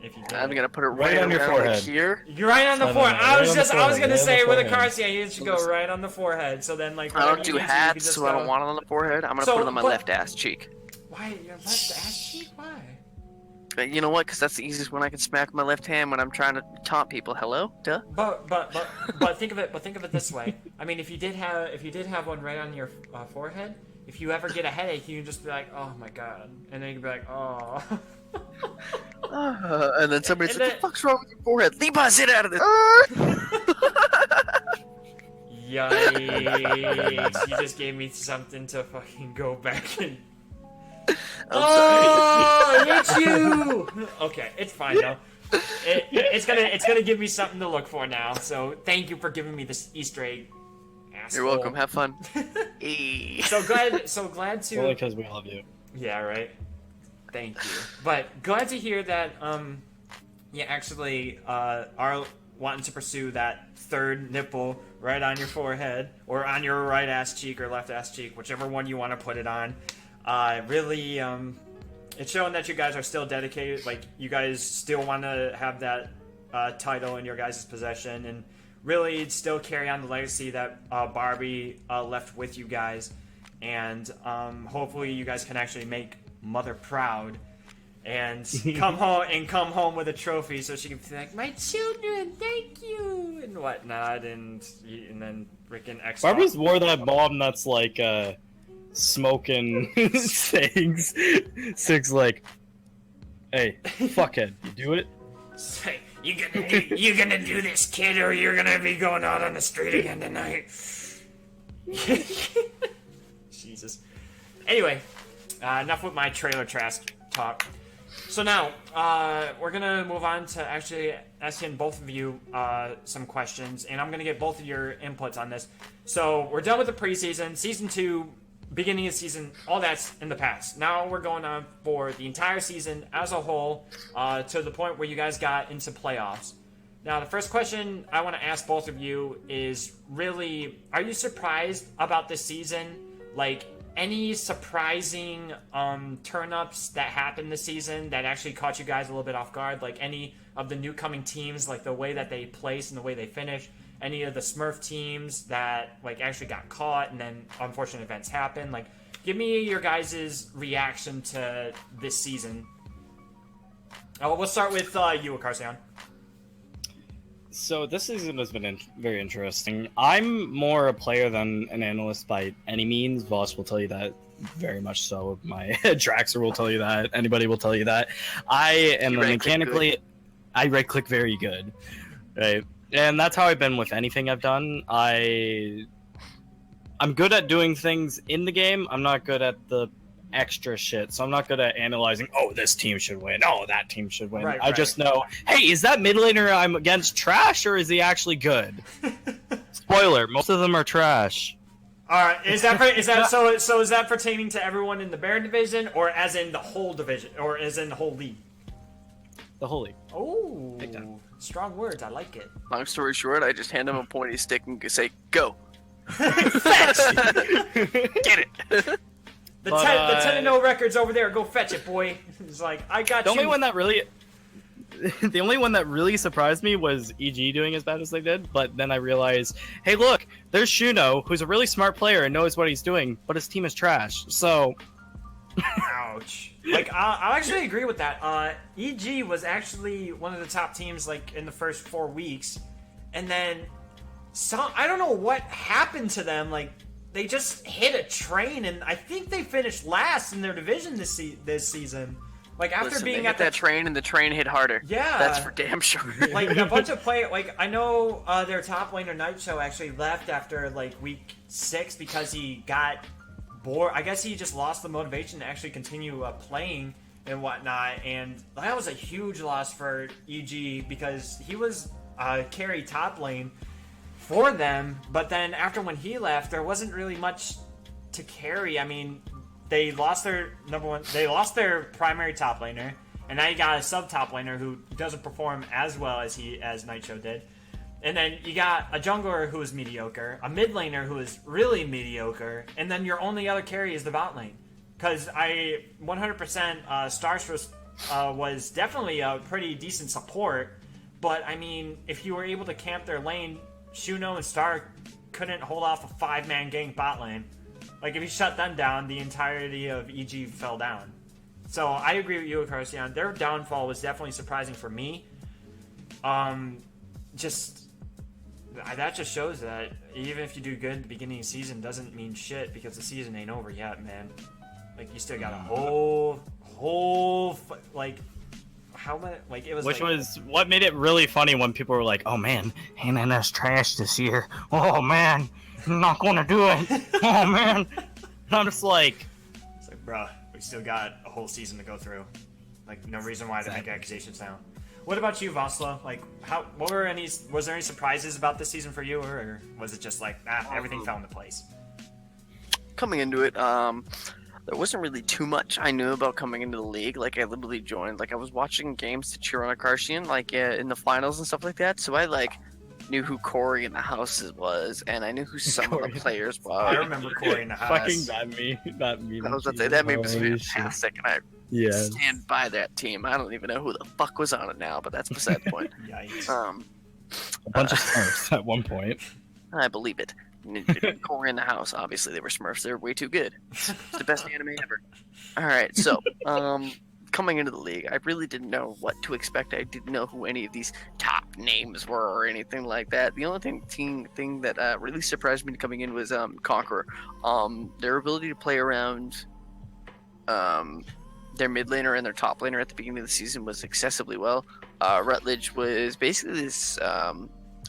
If you get I'm it? gonna put it right on your around, forehead. like, here. You're right on the No, forehead. no, I right was on the gonna forehead, say right with on a the Carcia, it should go right on the forehead. So then, like, I don't whatever do you need to, you hats, can just so I go- don't want it on the forehead. I'm gonna So, put it on my but- left ass cheek. Why your left ass cheek? Why? But you know what? Because that's the easiest one I can smack with my left hand when I'm trying to taunt people. Hello, duh. But think of it. But think of it this way. I mean, if you did have one right on your forehead, if you ever get a headache, you can just be like, oh my god, and then you can be like, oh. And then somebody's And like, then- "The fuck's wrong with your forehead? Levi, sit out of this." Yikes! You just gave me something to fucking go back and. I'm It's you. Okay, it's fine though. It's gonna give me something to look for now. So thank you for giving me this Easter egg. Asshole. You're welcome. Have fun. Hey. So glad to. Only because we love you. Yeah, right. Thank you. But glad to hear that you actually are wanting to pursue that third nipple right on your forehead or on your right ass cheek or left ass cheek, whichever one you want to put it on. Really, it's showing that you guys are still dedicated. Like, you guys still want to have that title in your guys' possession and really still carry on the legacy that Barbie left with you guys. And hopefully you guys can actually make Mother proud and come home with a trophy so she can be like, my children, thank you, and whatnot, and then freaking Xbox. Barbie's wore that bomb that's like smoking things. Six like, hey, fuckhead, you do it? Say, you gonna do this, kid, or you're gonna be going out on the street again tonight. Jesus. Anyway, enough with my trailer trash talk. So now, we're gonna move on to actually asking both of you some questions, and I'm gonna get both of your inputs on this. So we're done with the preseason, season 2, beginning of season, all that's in the past. Now we're going on for the entire season as a whole, to the point where you guys got into playoffs. Now, the first question I want to ask both of you is really, are you surprised about this season? Like, any surprising turn-ups that happened this season that actually caught you guys a little bit off guard? Like, any of the new coming teams, like the way that they place and the way they finish? Any of the Smurf teams that like actually got caught and then unfortunate events happen? Like, give me your guys' reaction to this season. Oh, we'll start with you, Carcion. So this season has been very interesting. I'm more a player than an analyst by any means. Voss will tell you that very much so. My Draxer will tell you that. Anybody will tell you that. I am mechanically... I right-click very good. Right? And that's how I've been with anything I've done. I'm good at doing things in the game. I'm not good at the extra shit. So I'm not good at analyzing, oh, this team should win. Oh, that team should win. Right, I just know, hey, is that mid laner I'm against trash or is he actually good? Spoiler, most of them are trash. All right, is that pertaining to everyone in the Baron division, or as in the whole division, or as in the whole league? The whole league. Oh, strong words. I like it. Long story short, I just hand him a pointy stick and say, "Go." Fetch! Get it. The 10-0 records over there. Go fetch it, boy. It's like, I got The you. only one that really... the only one that really surprised me was EG doing as bad as they did. But then I realized, hey, look, there's Shuno, who's a really smart player and knows what he's doing, but his team is trash. So, Ouch. Like, I actually agree with that. EG was actually one of the top teams, like, in the first 4 weeks. And then, I don't know what happened to them. Like, they just hit a train, and I think they finished last in their division this season. Like, after being at that train, and the train hit harder. Yeah. That's for damn sure. Like, a bunch of players, like, I know their top laner, Night Show, actually left after, like, week 6 because he got bored. I guess he just lost the motivation to actually continue playing and whatnot, and that was a huge loss for EG because he was carry top lane for them, but then after when he left, there wasn't really much to carry. I mean, they lost their they lost their primary top laner, and now you got a sub top laner who doesn't perform as well as Night Show did. And then you got a jungler who is mediocre, a mid laner who is really mediocre, and then your only other carry is the bot lane. Because 100% Starstruss was definitely a pretty decent support, but I mean, if you were able to camp their lane, Shuno and Star couldn't hold off a 5-man gang bot lane. Like, if you shut them down, the entirety of EG fell down. So I agree with you, Carcion. Their downfall was definitely surprising for me. That just shows that even if you do good at the beginning of the season, doesn't mean shit because the season ain't over yet, man. Like, you still got a whole like, how much, like, it was which like, was what made it really funny when people were like, oh man, NNS trash this year. Oh man, I'm not gonna do it. Oh man. And I'm just like, it's like, bruh, we still got a whole season to go through. Like, no reason why to make accusations now. What about you, Voslo? Like, was there any surprises about this season for you, or was it just like, everything fell into place? Coming into it, there wasn't really too much I knew about coming into the league. Like, I literally joined. Like, I was watching games to cheer on Akarsian, like, in the finals and stuff like that. So I, like, knew who Corey in the House was, and I knew who some of the players were. I remember Corey in the House. fucking that meme. I was about to say, that meme was fantastic, and I stand by that team. I don't even know who the fuck was on it now, but that's beside the point. Yikes. A bunch of Smurfs at one point. I believe it. Corey in the House, obviously they were Smurfs. They're way too good. It's the best anime ever. Alright, so coming into the league, I really didn't know what to expect. I didn't know who any of these top names were or anything like that. The only thing that really surprised me coming in was Conqueror. Their ability to play around their mid laner and their top laner at the beginning of the season was excessively well. Rutledge was basically this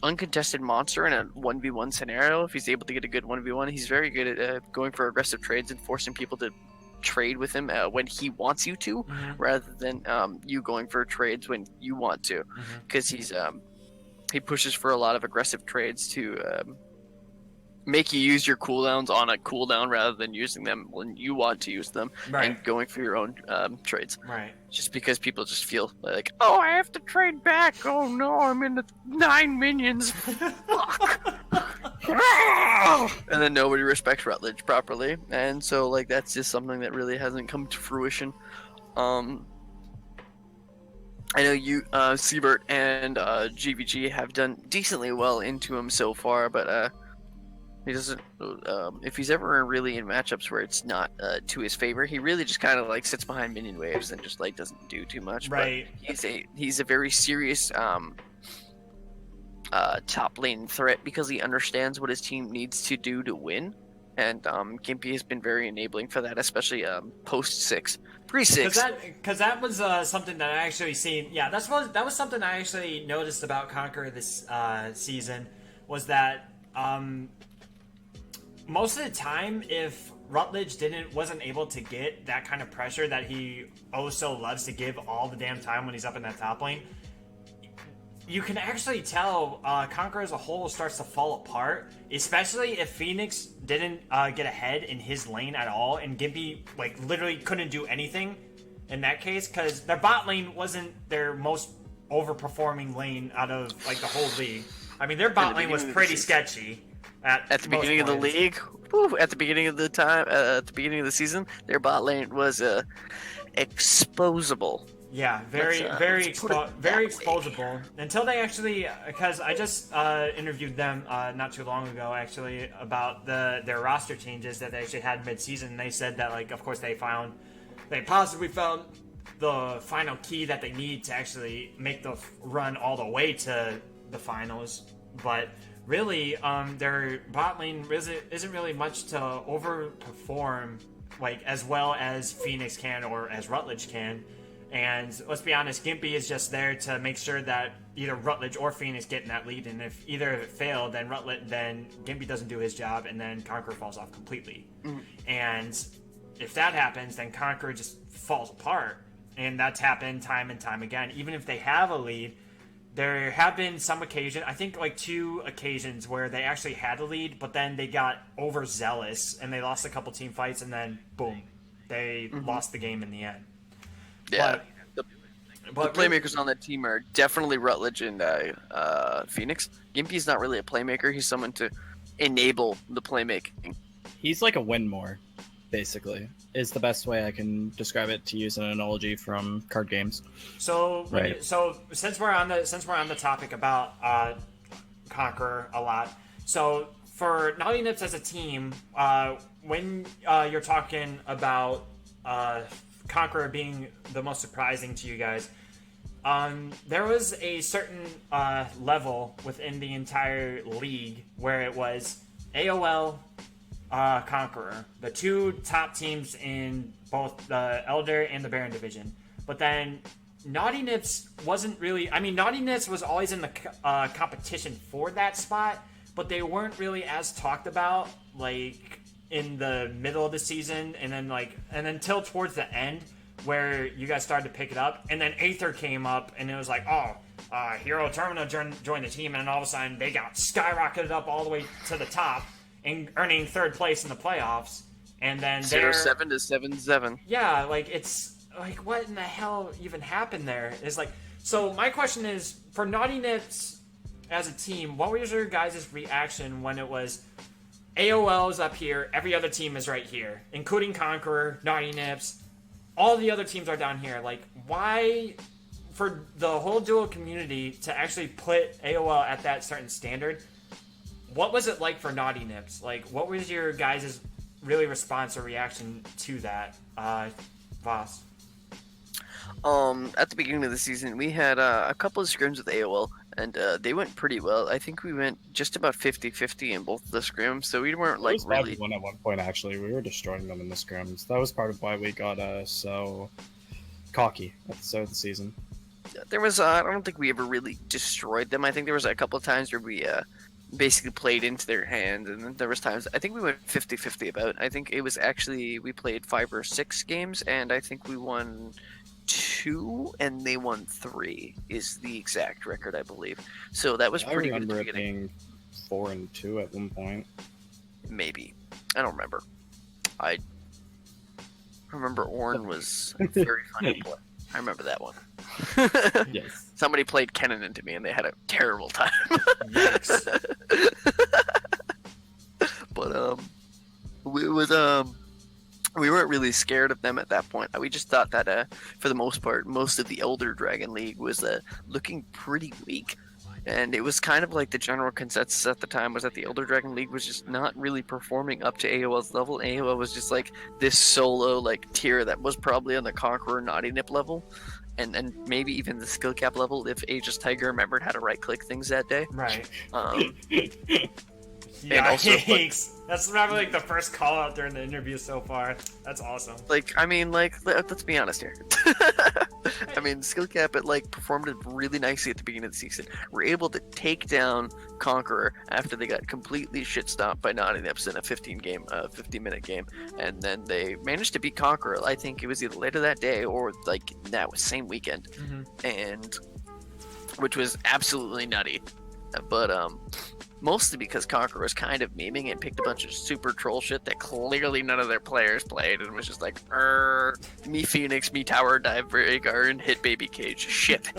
uncontested monster in a 1v1 scenario. If he's able to get a good 1v1, he's very good at going for aggressive trades and forcing people to trade with him when he wants you to, rather than you going for trades when you want to, because he pushes for a lot of aggressive trades to make you use your cooldowns on a cooldown rather than using them when you want to use them, and going for your own trades. Right. Just because people just feel like, oh, I have to trade back. Oh no, I'm in the 9 minions. Fuck. And then nobody respects Rutledge properly, and so like that's just something that really hasn't come to fruition. I know you, Siebert and GVG have done decently well into him so far, but he doesn't. If he's ever really in matchups where it's not to his favor, he really just kind of like sits behind minion waves and just like doesn't do too much. Right. But he's a very serious top lane threat because he understands what his team needs to do to win, and Gimpy has been very enabling for that, especially post 6, pre-6. Because that was something that I actually seen. Yeah, that was something I actually noticed about Conqueror this season, was that most of the time, if Rutledge wasn't able to get that kind of pressure that he so loves to give all the damn time when he's up in that top lane, you can actually tell Conqueror as a whole starts to fall apart, especially if Phoenix didn't get ahead in his lane at all, and Gimpy like literally couldn't do anything in that case, because their bot lane wasn't their most overperforming lane out of like the whole league. I mean, their bot lane was pretty sketchy. At the beginning of the league, at the beginning of the season, their bot lane was exposable. Yeah, very let's put it very that way. exposable until they actually, because I just interviewed them not too long ago actually about their roster changes that they actually had mid-season. And they said that, like, of course they possibly found the final key that they need to actually make the run all the way to the finals, but really their bot lane isn't really much to overperform like as well as Phoenix can or as Rutledge can. And let's be honest, Gimpy is just there to make sure that either Rutledge or Phoenix get in that lead. And if either of it failed, then Gimpy doesn't do his job, and then Conqueror falls off completely. And if that happens, then Conqueror just falls apart. And that's happened time and time again. Even if they have a lead, there have been some occasion, I think like 2 occasions where they actually had a lead, but then they got overzealous and they lost a couple team fights, and then boom, they lost the game in the end. Yeah. But The playmakers on that team are definitely Rutledge and Phoenix. Gimpy's not really a playmaker. He's someone to enable the playmaking. He's like a win more, basically, is the best way I can describe it, to use an analogy from card games. So Right. So since we're on the topic about Conqueror a lot, so for Naughty Nips as a team, when you're talking about Conqueror being the most surprising to you guys, there was a certain level within the entire league where it was AOL, Conqueror, the 2 top teams in both the Elder and the Baron division. But then Naughty Nips wasn't really. I mean, Naughty Nips was always in the competition for that spot, but they weren't really as talked about, like in the middle of the season, and then until towards the end, where you guys started to pick it up, and then Aether came up, and it was like, Hero Termina joined the team, and then all of a sudden they got skyrocketed up all the way to the top, and earning 3rd place in the playoffs, and then 0-7 to 7-7. yeah, like it's like what in the hell even happened there? Is like, so my question is for Naughty Nips as a team, what was your guys' reaction when it was AOL is up here, every other team is right here, including Conqueror, Naughty Nips, all the other teams are down here. Like, why, for the whole duo community to actually put AOL at that certain standard, what was it like for Naughty Nips? Like, what was your guys' really response or reaction to that, Voss? At the beginning of the season, we had a couple of scrims with AOL, and they went pretty well. I think we went just about 50-50 in both of the scrims, so we weren't like really. 5-1 at one point, actually. We were destroying them in the scrims. That was part of why we got so cocky at the start of the season. There was I don't think we ever really destroyed them. I think there was a couple of times where we basically played into their hands, and then there was times I think we went 50-50 about. I think it was actually we played 5 or 6 games, and I think we won 2 and they won 3 is the exact record, I believe. So that was pretty good at the I remember it beginning. being 4-2 at one point. Maybe. I don't remember. I remember Orn was a very funny play. I remember that one. Yes. Somebody played Kennen into me and they had a terrible time. Yikes. But we weren't really scared of them at that point. We just thought that for the most part, most of the Elder Dragon League was looking pretty weak. And it was kind of like the general consensus at the time was that the Elder Dragon League was just not really performing up to AOL's level. AOL was just like this solo like tier that was probably on the Conqueror Naughty Nip level. And maybe even the skill cap level if Aegis Tiger remembered how to right click things that day. Right. And also, Yikes. That's probably like the first call out during the interview so far. That's awesome. Like, I mean, like, let's be honest here. I mean, skill cap it like performed really nicely at the beginning of the season. We're able to take down Conqueror after they got completely shit stomped by Naughty Nips in a 15-minute game, and then they managed to beat Conqueror. I think it was either later that day or like that same weekend, and which was absolutely nutty. But mostly because Conqueror was kind of memeing and picked a bunch of super troll shit that clearly none of their players played, and was just like, me Phoenix, me Tower Dive Rhaegar, and hit Baby Cage. Shit.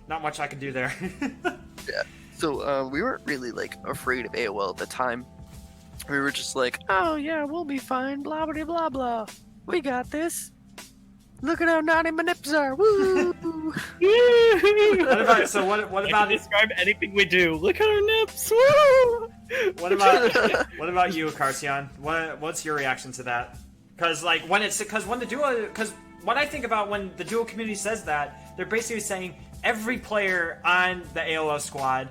Not much I can do there. Yeah. So we weren't really like afraid of AOL at the time. We were just like, oh yeah, we'll be fine, blah blah blah blah. We got this. Look at how naughty my nips are. Woo! What about so what I about can describe anything we do. Look at our nips. Woo! what about you, Carcion? What's your reaction to that? Because like when the duo, because what I think about when the duo community says that, they're basically saying every player on the AOL squad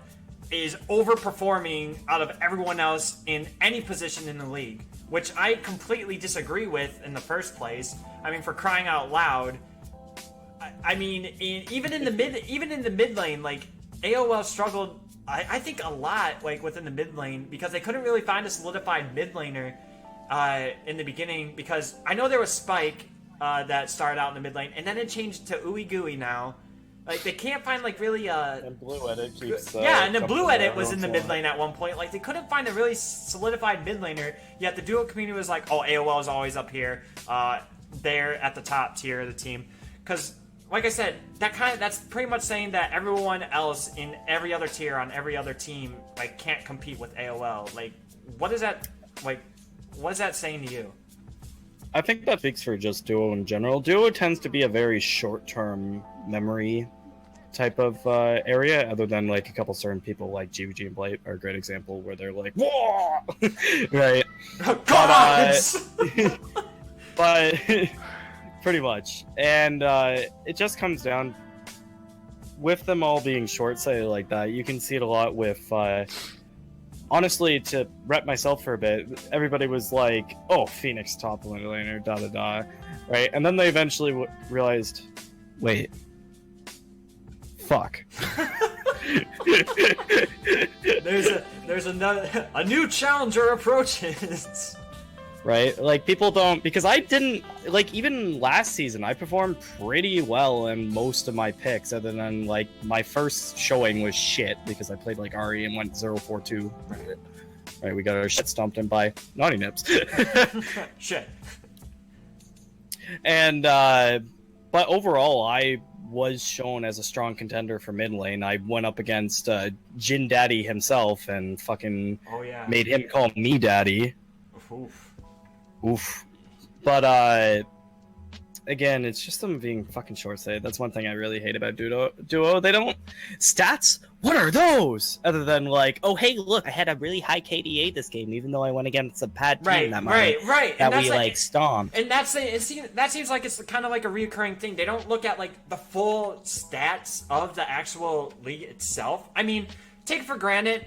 is overperforming out of everyone else in any position in the league, which I completely disagree with in the first place. I mean, for crying out loud, I mean, even in the mid lane, like AOL struggled, I think a lot, like within the mid lane, because they couldn't really find a solidified mid laner in the beginning. Because I know there was Spike that started out in the mid lane, and then it changed to Ooey Gooey now. Like they can't find like really And Blue Edit keeps. and the Blue Edit was every in the once mid lane at one point. Like they couldn't find a really solidified mid laner. Yet the duo community was like, oh, AOL is always up here. They're at the top tier of the team. Because like I said, that's pretty much saying that everyone else in every other tier on every other team like can't compete with AOL. Like what is that saying to you? I think that speaks for just Duo in general. Duo tends to be a very short-term memory type of area, other than like a couple certain people like GVG and Blight are a great example where they're like, whoa! Right. Gods! But pretty much. And it just comes down, with them all being short-sighted like that, you can see it a lot with... honestly, to rep myself for a bit, everybody was like, oh, Phoenix top laner, da-da-da, right? And then they eventually realized, wait, fuck. There's a new challenger approaches. Right? Like, people don't... Because I didn't... Like, even last season, I performed pretty well in most of my picks, other than, like, my first showing was shit, because I played, like, Ari and went 0-4-2. Right, we got our shit stomped in by Naughty Nips. Shit. And, but overall, I was shown as a strong contender for mid lane. I went up against Jin Daddy himself and fucking made him call me Daddy. Oof. But, again, it's just them being fucking short-sighted. That's one thing I really hate about Duo. They don't... Stats? What are those? Other than, like, oh, hey, look, I had a really high KDA this game, even though I went against a bad team that we, like, stomped. And that seems like it's kind of like a reoccurring thing. They don't look at, like, the full stats of the actual league itself. I mean, take it for granted,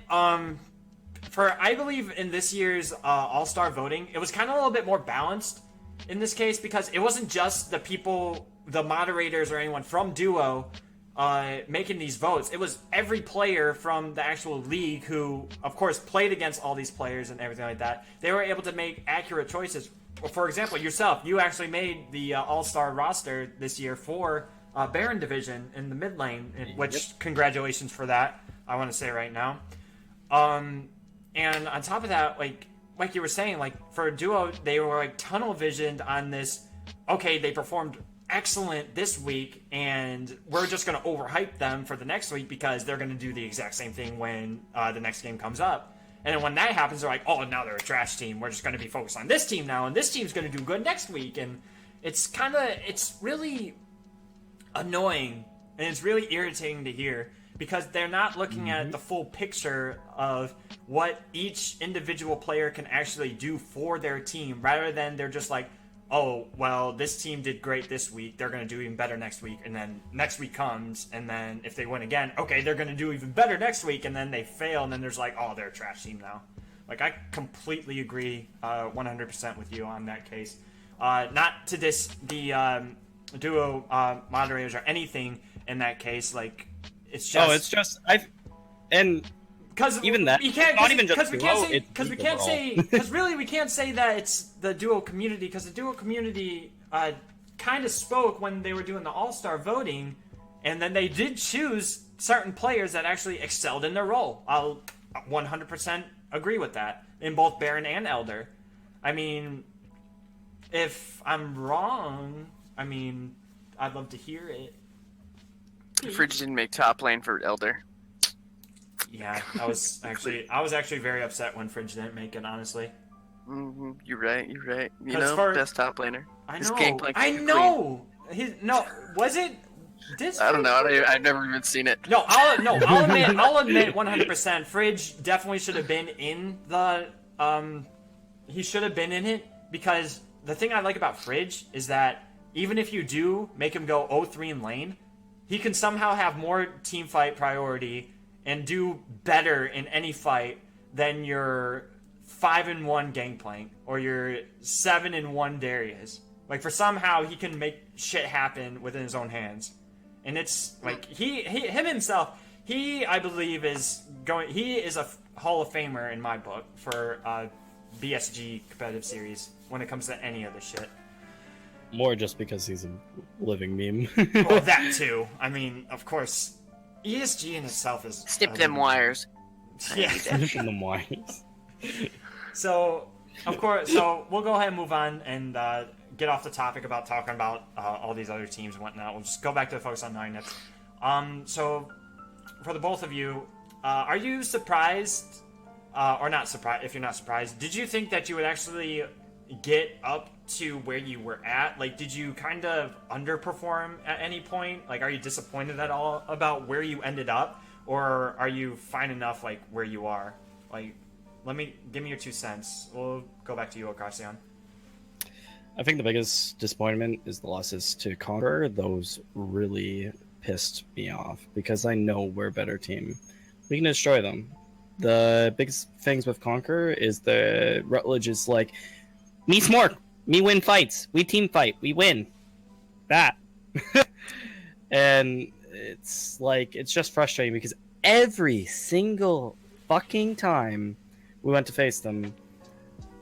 I believe in this year's All-Star voting, it was kind of a little bit more balanced in this case, because it wasn't just the people, the moderators or anyone from Duo making these votes. It was every player from the actual league who, of course, played against all these players and everything like that. They were able to make accurate choices. For example, yourself, you actually made the All-Star roster this year for Baron Division in the mid lane, which congratulations for that, I want to say right now. And on top of that, like you were saying, like for a Duo, they were like tunnel visioned on this. Okay, they performed excellent this week, and we're just going to overhype them for the next week because they're going to do the exact same thing when the next game comes up. And then when that happens, they're like, oh, now they're a trash team. We're just going to be focused on this team now, and this team's going to do good next week. And it's really annoying, and it's really irritating to hear, because they're not looking at the full picture of what each individual player can actually do for their team, rather than they're just like, oh, well, this team did great this week, they're going to do even better next week, and then next week comes, and then if they win again, okay, they're going to do even better next week, and then they fail, and then there's like, oh, they're a trash team now. Like, I completely agree 100% with you on that case. Not to diss the Duo moderators or anything in that case, like, it's just... Oh, it's just... Because even that, we can't, not even just because we can't Duo, say, because we can't say, because really we can't say that it's the Duo community, because the Duo community kind of spoke when they were doing the All-Star voting, and then they did choose certain players that actually excelled in their role. I'll 100% agree with that in both Baron and Elder. I mean, if I'm wrong, I mean, I'd love to hear it. Fridge didn't make top lane for Elder. Yeah, I was actually very upset when Fridge didn't make it, honestly. You're right. You know, For, best top laner. I His know. gangplank I know. No, was it? I don't know. I've never even seen it. No, I'll admit 100%. Fridge definitely should have been in the. He should have been in it because the thing I like about Fridge is that even if you do make him go 0-3 in lane, he can somehow have more team fight priority and do better in any fight than your 5-1 Gangplank or your 7-1 Darius. Like, for somehow he can make shit happen within his own hands. And it's like him himself, I believe he is a Hall of Famer in my book for BSG competitive series when it comes to any of this shit. More just because he's a living meme. Well, that too. I mean, of course, ESG in itself is Snip them wires. Yeah. Snipping them wires. So, of course, so we'll go ahead and move on and get off the topic about talking about all these other teams and whatnot. We'll just go back to the focus on 9-Nips. So, for the both of you, are you surprised, or not surprised, if you're not surprised, did you think that you would actually get up to where you were at? Like, did you kind of underperform at any point? Like, are you disappointed at all about where you ended up? Or are you fine enough, like, where you are? Like, give me your 2 cents. We'll go back to you, Ocasio. I think the biggest disappointment is the losses to Conqueror. Those really pissed me off because I know we're a better team. We can destroy them. The biggest things with Conqueror is the Rutledge is like, me smork, me win fights, we team fight, we win. That. And it's like, it's just frustrating because every single fucking time we went to face them,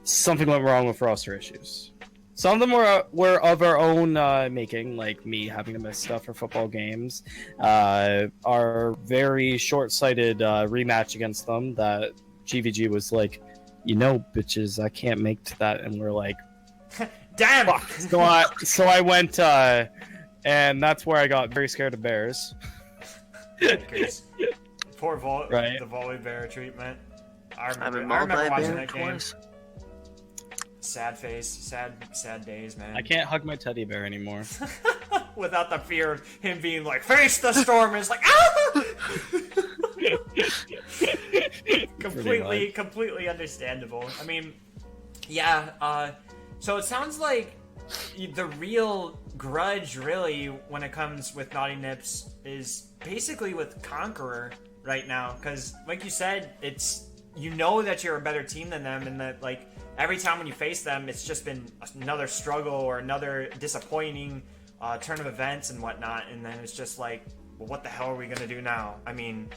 something went wrong with roster issues. Some of them were of our own making, like me having to miss stuff for football games. Our very short-sighted rematch against them that GVG was like, you know, bitches, I can't make to that. And we're like, damn! Fuck. So I went, and that's where I got very scared of bears. Poor Right. The volley bear treatment. I I've been remember mauled by a watching bear that game. twice. Sad face, sad days, man. I can't hug my teddy bear anymore. Without the fear of him being like, face the storm, and it's like, ah! completely understandable. I mean, yeah, so it sounds like the real grudge, really, when it comes with Naughty Nips, is basically with Conqueror right now, because, like you said, it's, you know that you're a better team than them, and that, like, every time when you face them, it's just been another struggle or another disappointing turn of events and whatnot, and then it's just like, well, what the hell are we gonna do now? I mean,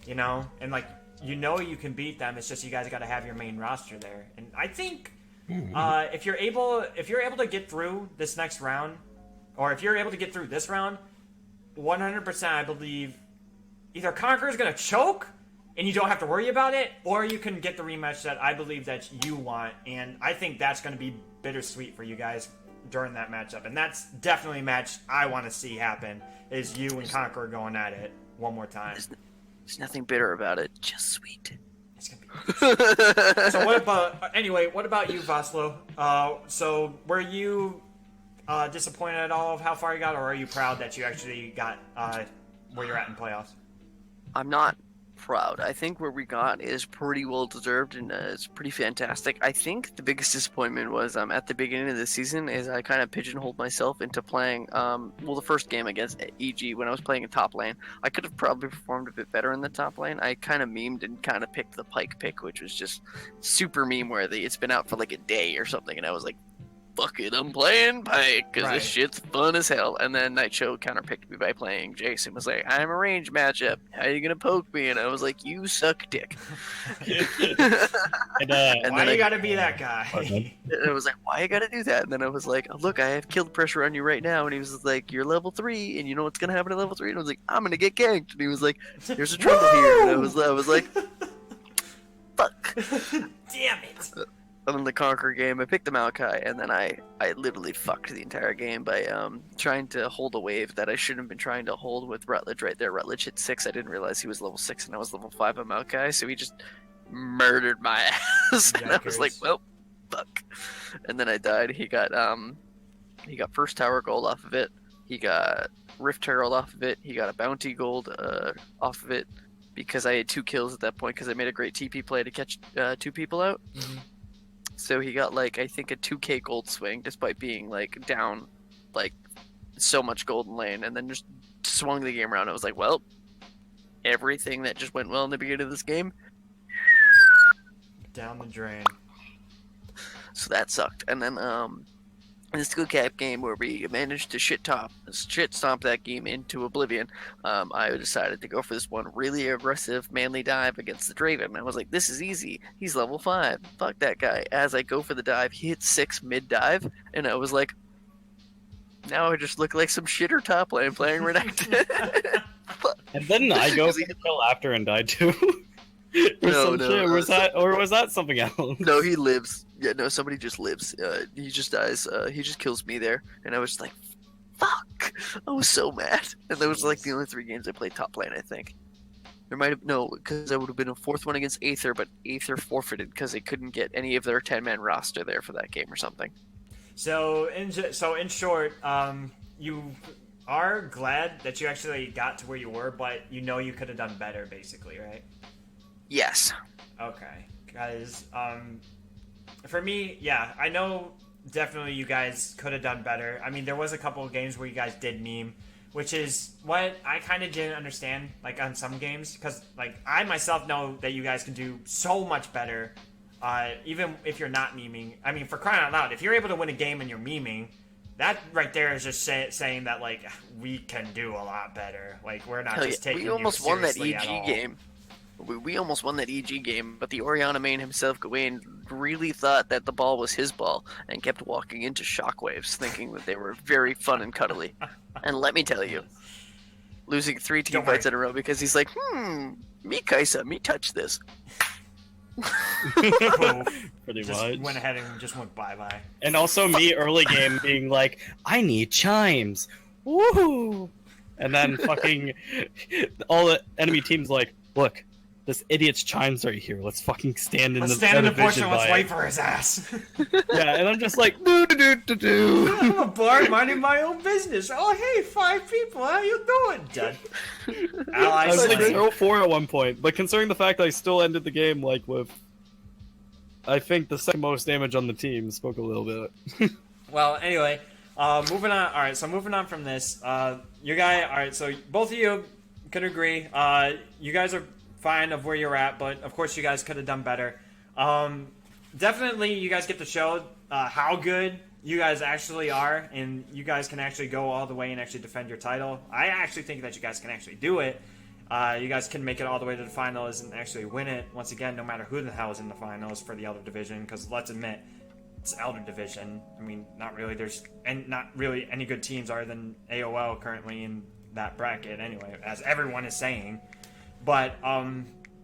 you know, and like, you know you can beat them, it's just you guys got to have your main roster there. And I think if you're able to get through this next round, or if you're able to get through this round, 100% I believe either Conqueror's gonna choke and you don't have to worry about it, or you can get the rematch that I believe that you want, and I think that's going to be bittersweet for you guys during that matchup, and that's definitely a match I want to see happen, is you and Conqueror going at it one more time. There's nothing bitter about it, just sweet. It's going to be So what about you, Vaslo? So were you disappointed at all of how far you got, or are you proud that you actually got where you're at in playoffs? I'm not proud. I think where we got is pretty well deserved, and it's pretty fantastic. I think the biggest disappointment was at the beginning of the season is I kind of pigeonholed myself into playing the first game against EG when I was playing in top lane. I could have probably performed a bit better in the top lane. I kind of memed and kind of picked the Pyke pick, which was just super meme worthy. It's been out for like a day or something, and I was like, fuck it, I'm playing Pyke because this shit's fun as hell. And then Nitro counterpicked me by playing Jason. Was like, I'm a range matchup. How are you gonna poke me? And I was like, you suck dick. And why you gotta be that guy? And I was like, why you gotta do that? And then I was like, oh, look, I have kill pressure on you right now. And he was like, you're level 3, and you know what's gonna happen at level 3? And I was like, I'm gonna get ganked. And he was like, there's a trundle here. And I was like, fuck. Damn it. In the Conqueror game, I picked the Maokai, and then I literally fucked the entire game by trying to hold a wave that I shouldn't have been trying to hold with Rutledge right there. Rutledge hit 6. I didn't realize he was level 6, and I was level 5 on Maokai, so he just murdered my ass. And I was like, well, fuck. And then I died. He got He got first tower gold off of it. He got Rift Herald off of it. He got a bounty gold off of it because I had 2 kills at that point because I made a great TP play to catch 2 people out. Mhm. So he got like I think a 2k gold swing despite being like down like so much gold in lane, and then just swung the game around. I was like, well, everything that just went well in the beginning of this game, Down the drain. so that sucked. And then in the skill cap game where we managed to shit stomp that game into oblivion, I decided to go for this one really aggressive manly dive against the Draven. I was like, this is easy. He's level 5. Fuck that guy. As I go for the dive, he hits 6 mid dive, and I was like, now I just look like some shitter top lane playing Renekton. And then I go for the kill after and die too. Or was that something else? No, he lives. Yeah, no, somebody just lives. He just dies. He just kills me there, and I was just like, "Fuck!" I was so mad. And that was like the only 3 games I played top lane. I think there might have because I would have been a 4th one against Aether, but Aether forfeited because they couldn't get any of their 10-man roster there for that game or something. So in short, you are glad that you actually got to where you were, but you know you could have done better, basically, right? Yes. Okay, guys. For me, yeah, I know definitely you guys could have done better. I mean, there was a couple of games where you guys did meme, which is what I kind of didn't understand, like, on some games, because, like, I myself know that you guys can do so much better, even if you're not memeing. I mean, for crying out loud, if you're able to win a game and you're memeing, that right there is just saying that, like, we can do a lot better. Like, we're not just taking we almost won that seriously at all. game. We almost won that EG game, but the Orianna main himself, Gawain, really thought that the ball was his ball and kept walking into shockwaves, thinking that they were very fun and cuddly. And let me tell you, losing 3 team fights in a row because he's like, me Kaisa, me touch this. Pretty Just much. went ahead and just went bye-bye. And also me early game being like, I need chimes. Woohoo! And then fucking all the enemy teams like, look, this idiot's chimes right here. Let's fucking stand in Let's the stand in the bush and let's by wait it." for his ass. Yeah, and I'm just like, do do do do do. I'm a bard minding my own business. Oh, hey, 5 people. How you doing? Dead. I Allies was like slain. 0-4 at one point, but considering the fact that I still ended the game like with, I think the second most damage on the team, spoke a little bit. Well, anyway, moving on. All right, so moving on from this, your guy. All right, so both of you could agree. You guys are fine of where you're at, but of course you guys could have done better. Definitely, you guys get to show how good you guys actually are, and you guys can actually go all the way and actually defend your title. I actually think that you guys can actually do it. You guys can make it all the way to the finals and actually win it. Once again, no matter who the hell is in the finals for the Elder Division, because let's admit, it's Elder Division. I mean, not really any good teams other than AOL currently in that bracket anyway, as everyone is saying. But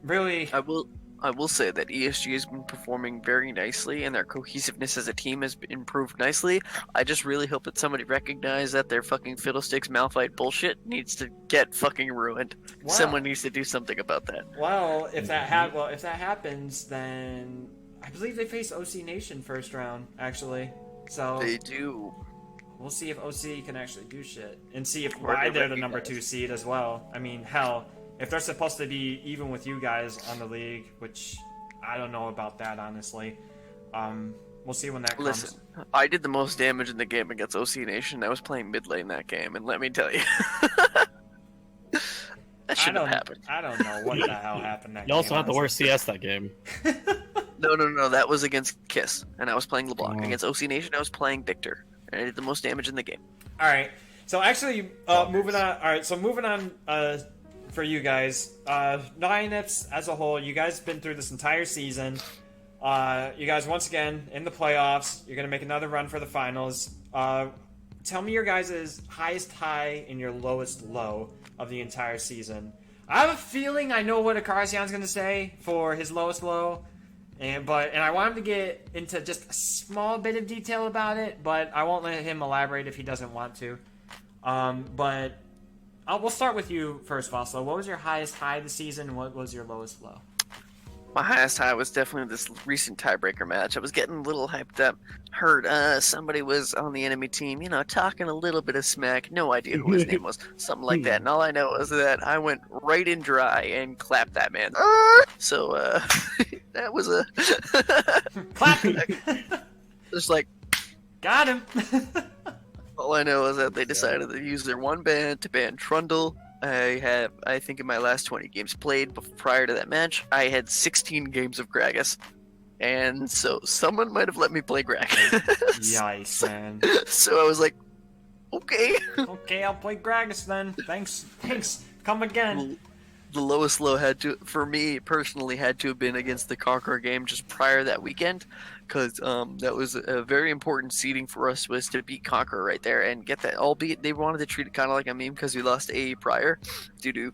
really, I will say that ESG has been performing very nicely, and their cohesiveness as a team has improved nicely. I just really hope that somebody recognizes that their fucking fiddlesticks Malphite bullshit needs to get fucking ruined. Wow. Someone needs to do something about that. well, if that happens, then I believe they face OC Nation first round actually. So They do. we'll see if OC can actually do shit, and see if Or why they they're the number recognize. 2 seed as well. I mean, hell, if they're supposed to be even with you guys on the league, which I don't know about that honestly. We'll see when that comes. Listen, I did the most damage in the game against OC Nation. I was playing mid lane that game, and let me tell you, that shouldn't have happened. I don't know what the hell happened that You also game, had the worst honestly. CS that game. No, that was against Kiss, and I was playing LeBlanc. Oh. Against OC Nation, I was playing Victor, and I did the most damage in the game. All right. So actually, moving on. All right. So moving on. For you guys, Naughty Nips as a whole, you guys been through this entire season. You guys once again in the playoffs. You're gonna make another run for the finals. Tell me your guys' highest high and your lowest low of the entire season. I have a feeling I know what Akarasian's gonna say for his lowest low. And I want him to get into just a small bit of detail about it, but I won't let him elaborate if he doesn't want to. We'll start with you first, Foslo. What was your highest high of the season, and what was your lowest low? My highest high was definitely this recent tiebreaker match. I was getting a little hyped up. Heard somebody was on the enemy team, you know, talking a little bit of smack. No idea who his name was. Something like that. And all I know was that I went right in dry and clapped that man. So that was a Clapping. just like Got him. all I know is that they decided to use their one ban to ban Trundle. I think in my last 20 games played prior to that match, I had 16 games of Gragas. And so someone might have let me play Gragas. Yikes, man. So I was like, okay. Okay, I'll play Gragas then. Thanks. Come again. The lowest low had to, for me personally, had to have been against the Conqueror game just prior that weekend, because that was a very important seeding for us, was to beat Conqueror right there and get that. Albeit they wanted to treat it kind of like a meme because we lost to AE prior due to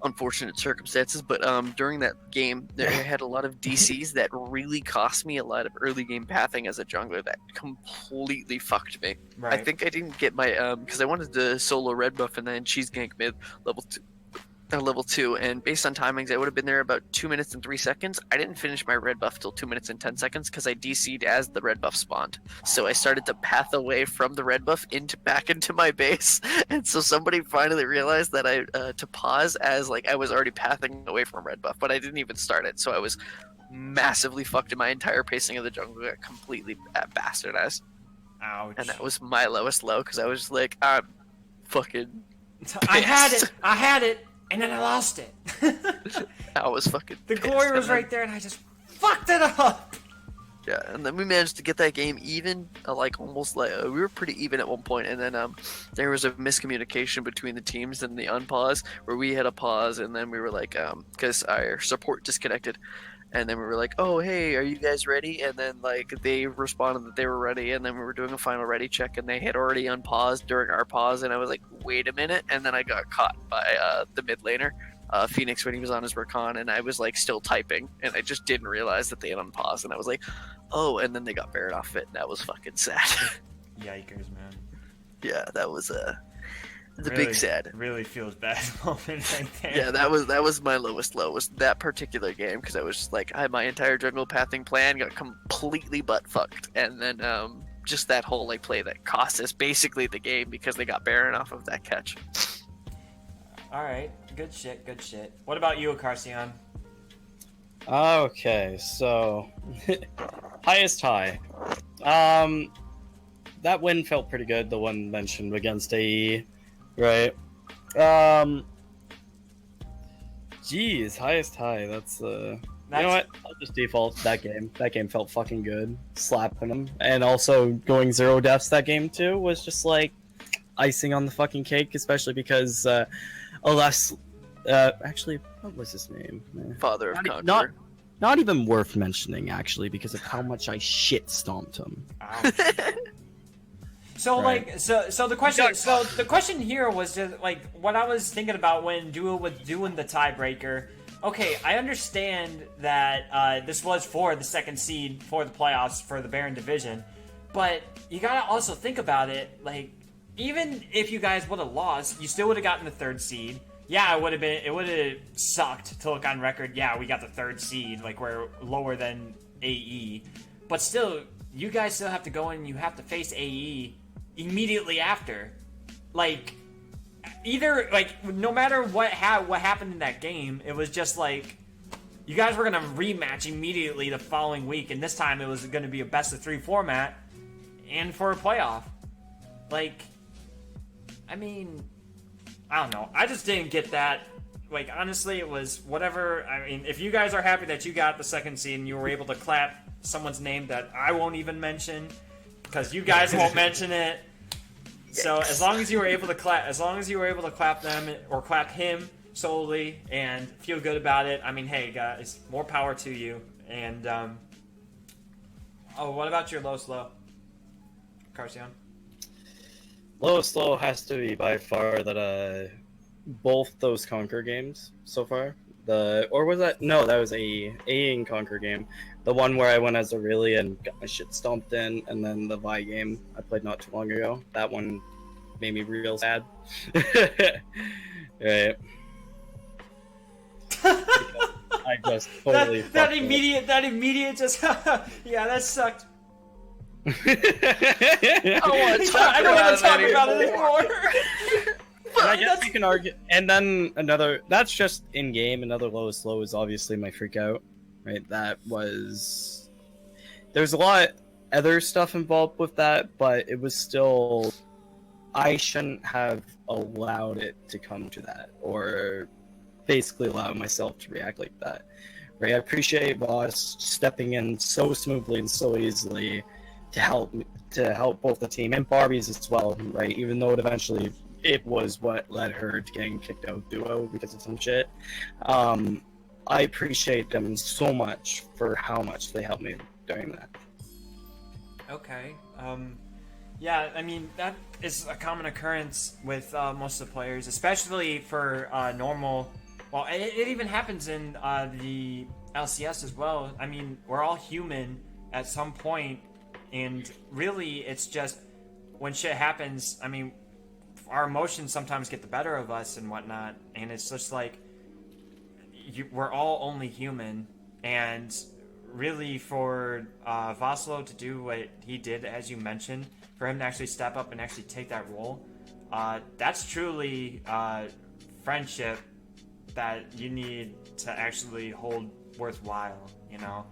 unfortunate circumstances. But during that game, they had a lot of DCs that really cost me a lot of early game pathing as a jungler that completely fucked me. Right. I think I didn't get my because I wanted to solo red buff and then cheese gank mid level 2, and based on timings I would have been there about 2 minutes and 3 seconds. I didn't finish my red buff till 2 minutes and 10 seconds because I DC'd as the red buff spawned. So I started to path away from the red buff back into my base, and so somebody finally realized that I to pause as like I was already pathing away from red buff, but I didn't even start it. So I was massively fucked in my entire pacing of the jungle, got completely bastardized. Ouch. And that was my lowest low because I was just like, I'm fucking I had it, and then I lost it. I was fucking The pissed. glory was And then- right there, and I just fucked it up. Yeah, and then we managed to get that game even, like almost like we were pretty even at one point, and then there was a miscommunication between the teams and the unpause, where we had a pause, and then we were like, because our support disconnected, and then we were like, oh hey, are you guys ready? And then like they responded that they were ready, and then we were doing a final ready check, and they had already unpaused during our pause, and I was like, wait a minute, and then I got caught by the mid laner. Phoenix when he was on his recon, and I was like still typing, and I just didn't realize that they had unpaused, and I was like, oh, and then they got Barret off it, and that was fucking sad. Yikers, man. Yeah, that was the Really- big sad. Really feels bad moment right there. Yeah, that was my lowest low, was that particular game, because I was just like, my entire jungle pathing plan got completely butt fucked, and then just that whole like play that cost us basically the game because they got Baron off of that catch. All right, good shit. What about you, Acarcion? Okay, so highest high. That win felt pretty good. The one mentioned against AE, right? Geez, highest high. That's you know what? I'll just default that game. That game felt fucking good. Slapping them, and also going 0 deaths that game too was just like icing on the fucking cake, especially because actually, what was his name? Father of Conqueror. Not even worth mentioning, actually, because of how much I shit stomped him. Ouch. So Right. like so the question here was just like what I was thinking about when DUO was doing the tiebreaker. Okay, I understand that this was for the second seed for the playoffs for the Baron division, but you gotta also think about it. Like, even if you guys would have lost, you still would have gotten the third seed. Yeah, it would have sucked to look on record. Yeah, we got the third seed, like we're lower than AE, but still, you guys still have to go in and you have to face AE immediately after. Like, either like no matter what happened in that game, it was just like you guys were gonna rematch immediately the following week, and this time it was gonna be a best of 3 format and for a playoff. Like, I mean, I don't know. I just didn't get that. Like, honestly, it was whatever. I mean, if you guys are happy that you got the second seed and you were able to clap someone's name that I won't even mention, because you guys won't mention it. So as long as you were able to clap them or clap him solely and feel good about it, I mean, hey guys, more power to you. And what about your lowest low, Carcion? Lowest low has to be by far that both those Conquer games so far. That was a and Conquer game. The one where I went as Aurelia and got my shit stomped in, and then the Vi game I played not too long ago. That one made me real sad. Right. I just totally that immediate just yeah, that sucked. I don't want to I don't want to talk about it anymore. anymore. And I guess you can argue, and then another. That's just in game. Another lowest low is obviously my freak out, right? That was. There's a lot other stuff involved with that, but it was still. I shouldn't have allowed it to come to that, or basically allow myself to react like that. Right? I appreciate Voss stepping in so smoothly and so easily to help both the team and Barbie's as well, right? Even though it was what led her to getting kicked out of Duo because of some shit. I appreciate them so much for how much they helped me during that. Okay. Yeah, I mean, that is a common occurrence with most of the players, especially for normal. Well, it even happens in the LCS as well. I mean, we're all human at some point, and really, it's just when shit happens, I mean, our emotions sometimes get the better of us and whatnot, and it's just like, we're all only human, and really for Voslo to do what he did, as you mentioned, for him to actually step up and actually take that role, that's truly friendship that you need to actually hold worthwhile, you know?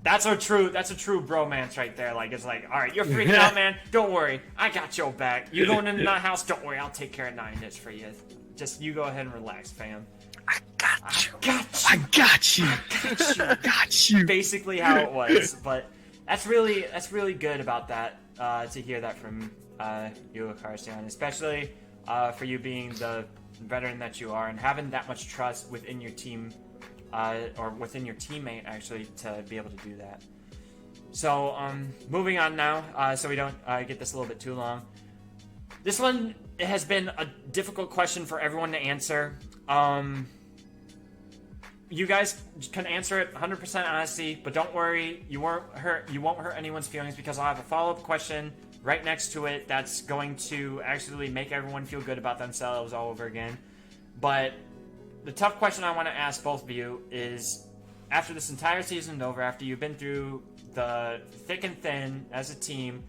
That's a true bromance right there. Like, it's like, all right, you're freaking out, man. Don't worry, I got your back. You going into that house? Don't worry, I'll take care of 9 hits for you. Just you go ahead and relax, fam. I got you. I got you. I got you. Basically how it was, but that's really good about that. To hear that from you, Karstian, especially for you being the veteran that you are and having that much trust within your team. Or within your teammate, actually, to be able to do that. So, moving on now, so we don't get this a little bit too long. This one has been a difficult question for everyone to answer. You guys can answer it 100% honesty, but don't worry, you won't hurt anyone's feelings, because I'll have a follow-up question right next to it that's going to actually make everyone feel good about themselves all over again. But the tough question I want to ask both of you is, after this entire season is over, after you've been through the thick and thin as a team,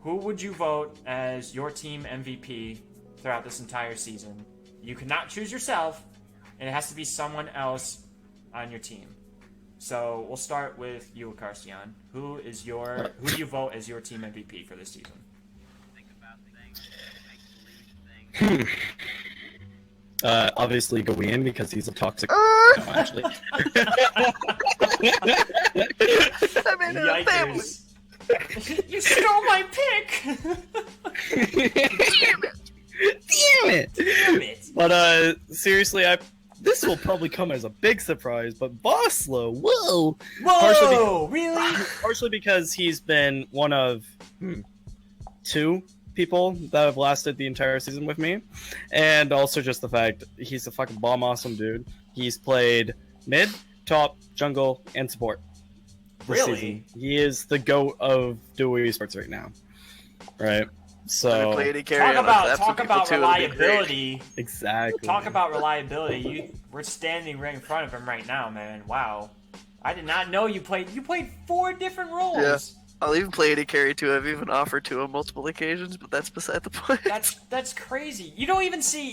who would you vote as your team MVP throughout this entire season? You cannot choose yourself, and it has to be someone else on your team. So we'll start with you, Karstian. Who do you vote as your team MVP for this season? Obviously Gawain, because he's a toxic. No, actually. I'm in a family. Yikers. You stole my pick! Damn it! Damn it! But seriously, this will probably come as a big surprise, but Boslo, whoa! Really? Partially because he's been one of 2 people that have lasted the entire season with me, and also just the fact he's a fucking bomb awesome dude. He's played mid, top, jungle, and support this season. He is the GOAT of DUO Esports right now. Right? So talk about reliability. Exactly. Talk about reliability. We're standing right in front of him right now, man. Wow. I did not know you played 4 different roles. Yeah. I'll even play AD carry too. I've even offered to on multiple occasions, but that's beside the point. That's crazy. You don't even see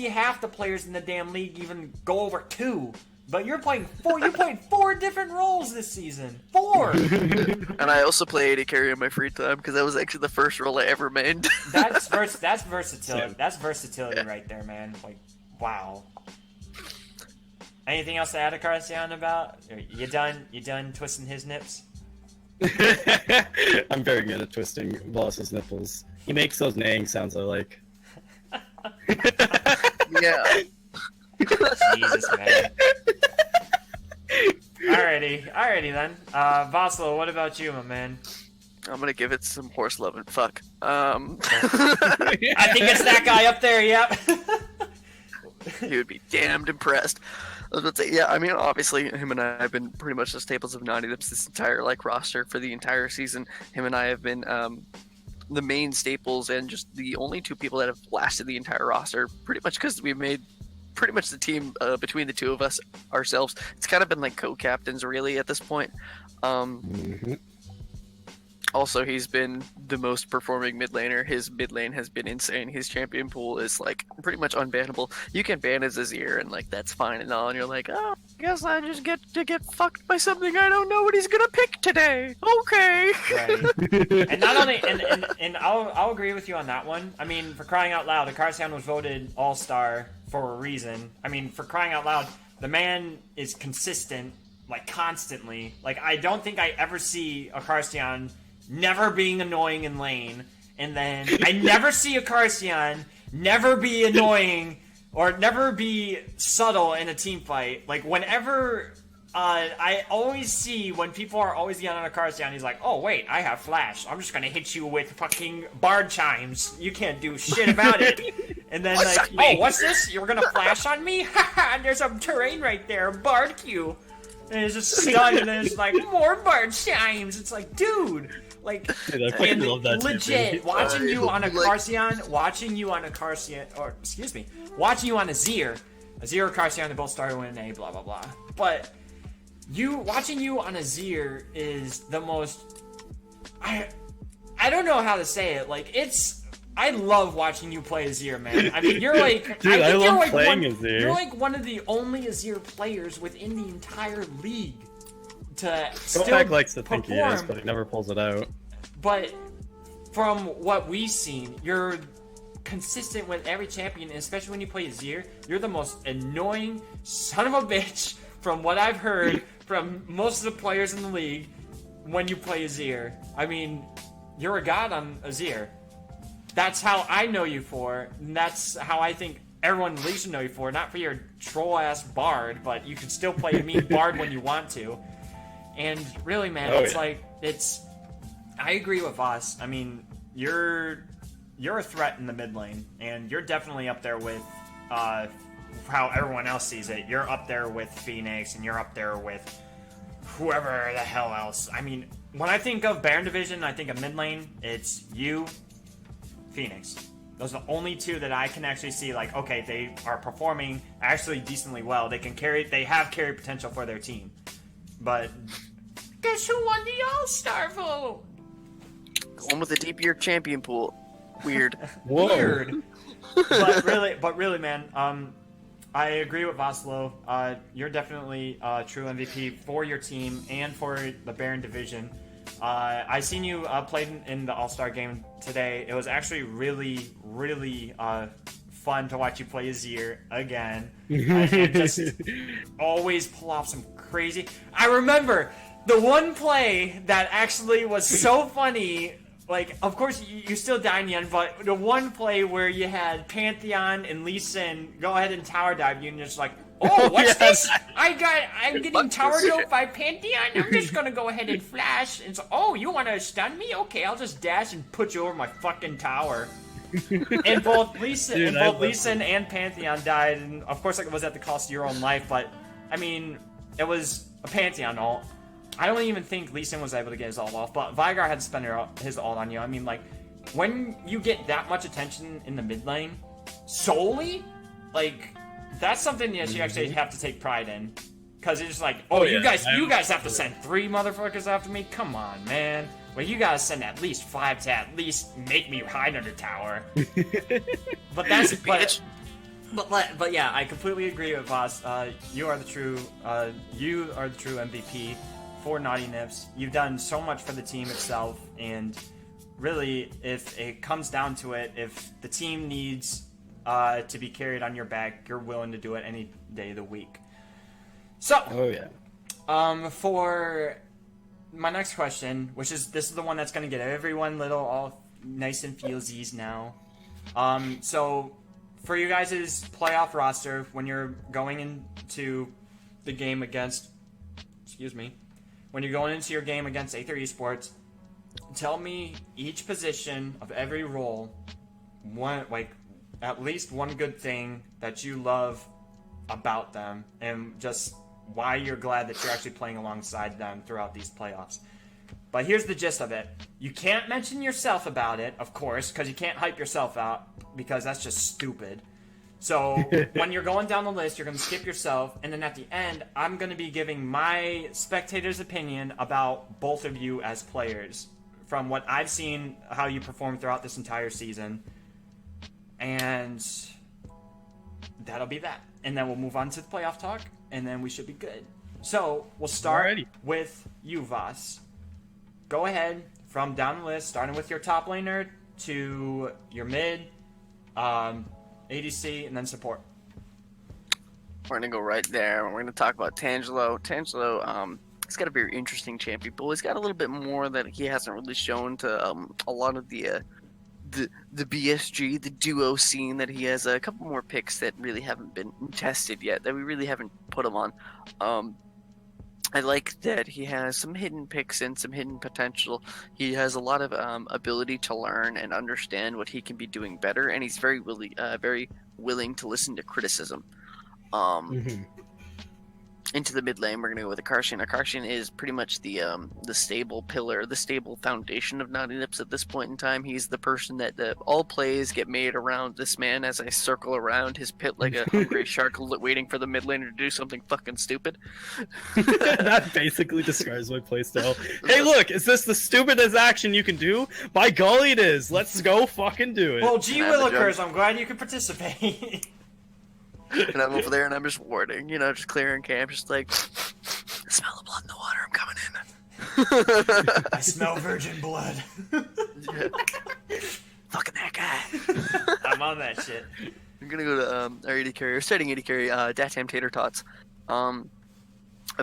half the players in the damn league even go over 2. But you're playing 4. You played 4 different roles this season. 4. And I also play AD carry in my free time because that was actually the first role I ever made. That's versatility. That's versatility right there, man. Like, wow. Anything else to add, Karstian, about? You done twisting his nips? I'm very good at twisting Boss's nipples. He makes those neighing sounds I like. Yeah. Jesus, man. Alrighty then. Voslo, what about you, my man? I'm gonna give it some horse love and fuck. I think it's that guy up there, yep. He would be damned impressed. I was about to say, yeah, I mean, obviously, him and I have been pretty much the staples of Naughty Nips this entire, roster for the entire season. Him and I have been the main staples and just the only 2 people that have lasted the entire roster, pretty much because we made pretty much the team between the two of us ourselves. It's kind of been like co-captains really at this point. Also, he's been the most performing mid laner. His mid lane has been insane. His champion pool is like pretty much unbannable. You can ban his Azir, and like that's fine and all. And you're like, oh, I guess I just get to get fucked by something I don't know what he's gonna pick today. Okay. Right. And not only, and I'll agree with you on that one. I mean, for crying out loud, Akarsian was voted All-Star for a reason. I mean, for crying out loud, the man is consistent, like constantly. Like I don't think I ever see Akarsian never being annoying in lane, and then I never see Akarsian never be annoying or never be subtle in a team fight. Like whenever I always see when people are always yelling at Akarsian, he's like, oh wait, I have flash, I'm just gonna hit you with fucking bard chimes, you can't do shit about it. And then like, oh, what's this, you're gonna flash on me? Haha, there's some terrain right there, bard Q. And it's just stunned, and then it's like, more bard chimes. It's like, dude, like, Dude, I fucking love that legit, shit, watching you on a Carcion, watching you on a Azir or Carcion, they both started with an A, blah, blah, blah. But watching you on Azir is the most, I don't know how to say it, like, I love watching you play Azir, man. I mean, you're like, dude, I love like playing Azir. You're like one of the only Azir players within the entire league to still Kovac likes to think he is, perform. but he never pulls it out. But from what we've seen, you're consistent with every champion, and especially when you play Azir, you're the most annoying son of a bitch from what I've heard from most of the players in the league when you play Azir. I mean, you're a god on Azir. That's how I know you for, and that's how I think everyone in the league should know you for. Not for your troll-ass bard, but you can still play a mean bard when you want to. And really, man, I agree with Voss. I mean, you're a threat in the mid lane, and you're definitely up there with how everyone else sees it. You're up there with Phoenix, and you're up there with whoever the hell else. I mean, when I think of Baron Division, I think of mid lane, it's you, Phoenix. Those are the only two that I can actually see, like, okay, they are performing actually decently well. They have carry potential for their team. But guess who won the All-Star vote? Going with the deep year champion pool. Weird. Weird. but really, man, I agree with Voslo. You're definitely a true MVP for your team and for the Baron Division. I seen you played in the All-Star game today. It was actually really, really fun to watch you play Azir again. And just always pull off some crazy... I remember the one play that actually was so funny. Like, of course, you still died in the end, but the one play where you had Pantheon and Lee Sin go ahead and tower dive you, and you're just like, oh, what's this? I'm getting tower doped by Pantheon. I'm just gonna go ahead and flash. And so, oh, you want to stun me? Okay, I'll just dash and put you over my fucking tower. And both Lee Sin and Pantheon died, and of course, like, it was at the cost of your own life. But I mean, it was a Pantheon ult. I don't even think Lee Sin was able to get his ult off, but Veigar had to spend his ult on you. I mean, like, when you get that much attention in the mid lane, solely, like, that's something that you actually have to take pride in. Because it's just like, you guys have to send 3 motherfuckers after me? Come on, man. Well, you gotta send at least 5 to at least make me hide under tower. But yeah, I completely agree with Voss. You are the true MVP for Naughty Nips. You've done so much for the team itself, and really, if it comes down to it, if the team needs to be carried on your back, you're willing to do it any day of the week. So, for my next question, this is the one that's going to get everyone all nice and feelsies now. So, for you guys' playoff roster, when you're going into the game against, when you're going into your game against Aether Esports, tell me each position of every role, at least one good thing that you love about them, and just why you're glad that you're actually playing alongside them throughout these playoffs. But here's the gist of it. You can't mention yourself about it, of course, because you can't hype yourself out, because that's just stupid. So when you're going down the list, you're going to skip yourself, and then at the end, I'm going to be giving my spectator's opinion about both of you as players, from what I've seen, how you perform throughout this entire season, and that'll be that. And then we'll move on to the playoff talk, and then we should be good. So we'll start with you, Voss. Go ahead from down the list, starting with your top laner to your mid, ADC, and then support. We're gonna go right there. We're gonna talk about Tangelo. Tangelo, he's got a very interesting champion pool. He's got a little bit more that he hasn't really shown to a lot of the BSG, the duo scene. That he has a couple more picks that really haven't been tested yet, that we really haven't put him on. I like that he has some hidden picks and some hidden potential. He has a lot of ability to learn and understand what he can be doing better, and he's very willing to listen to criticism. Into the mid lane, we're going to go with Akarshian. Akarshian is pretty much the stable pillar, the stable foundation of Naughty Nips at this point in time. He's the person that all plays get made around this man as I circle around his pit like a hungry shark waiting for the mid laner to do something fucking stupid. That basically describes my playstyle. Hey, look, is this the stupidest action you can do? By golly, it is. Let's go fucking do it. Well, gee willikers, I'm glad you could participate. And I'm over there and I'm just warding, just clearing camp, just like, smell the blood in the water, I'm coming in. I smell virgin blood. Fucking that guy. I'm on that shit. I'm gonna go to our AD carry, starting AD carry, Datam Tater Tots. A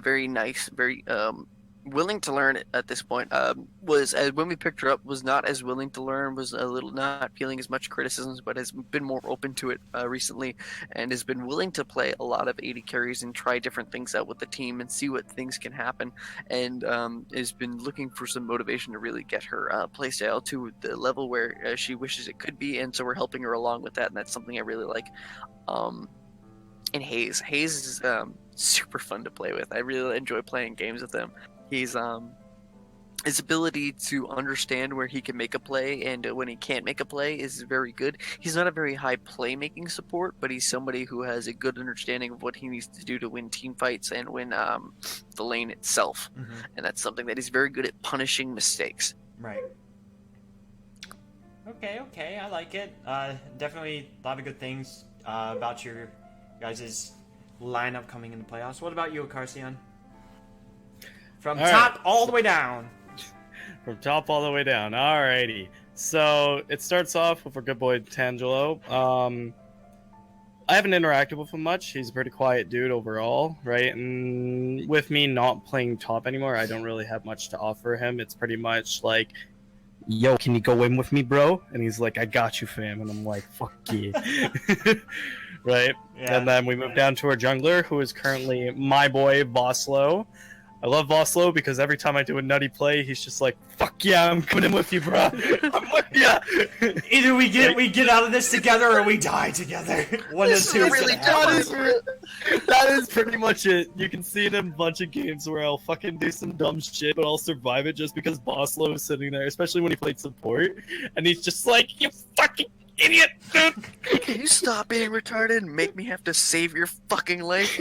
very nice, very willing to learn at this point. Was when we picked her up, was not as willing to learn, was a little not feeling as much criticisms, but has been more open to it recently, and has been willing to play a lot of AD carries and try different things out with the team and see what things can happen, and has been looking for some motivation to really get her playstyle to the level where she wishes it could be, and so we're helping her along with that, and that's something I really like. And Hayes is super fun to play with. I really enjoy playing games with him. He's his ability to understand where he can make a play and when he can't make a play is very good. He's not a very high playmaking support, but he's somebody who has a good understanding of what he needs to do to win team fights and win the lane itself. Mm-hmm. And that's something that he's very good at, punishing mistakes. Right. Okay, I like it. Definitely a lot of good things about your guys' lineup coming in the playoffs. What about you, Akarsian? From top all the way down. From top all the way down. Alrighty. So it starts off with our good boy Tangelo. I haven't interacted with him much. He's a pretty quiet dude overall, right? And with me not playing top anymore, I don't really have much to offer him. It's pretty much like, yo, can you go in with me, bro? And he's like, I got you, fam. And I'm like, fuck you. Right? Yeah. And then we move down to our jungler, who is currently my boy, Vosslow. I love Vosslow because every time I do a nutty play, he's just like, fuck yeah, I'm coming in with you, bro. I'm with ya. Either we get out of this together or we die together. One of two. That is pretty much it. You can see it in a bunch of games where I'll fucking do some dumb shit, but I'll survive it just because Vosslow is sitting there, especially when he played support. And he's just like, you fucking idiot, dude. Can you stop being retarded and make me have to save your fucking life?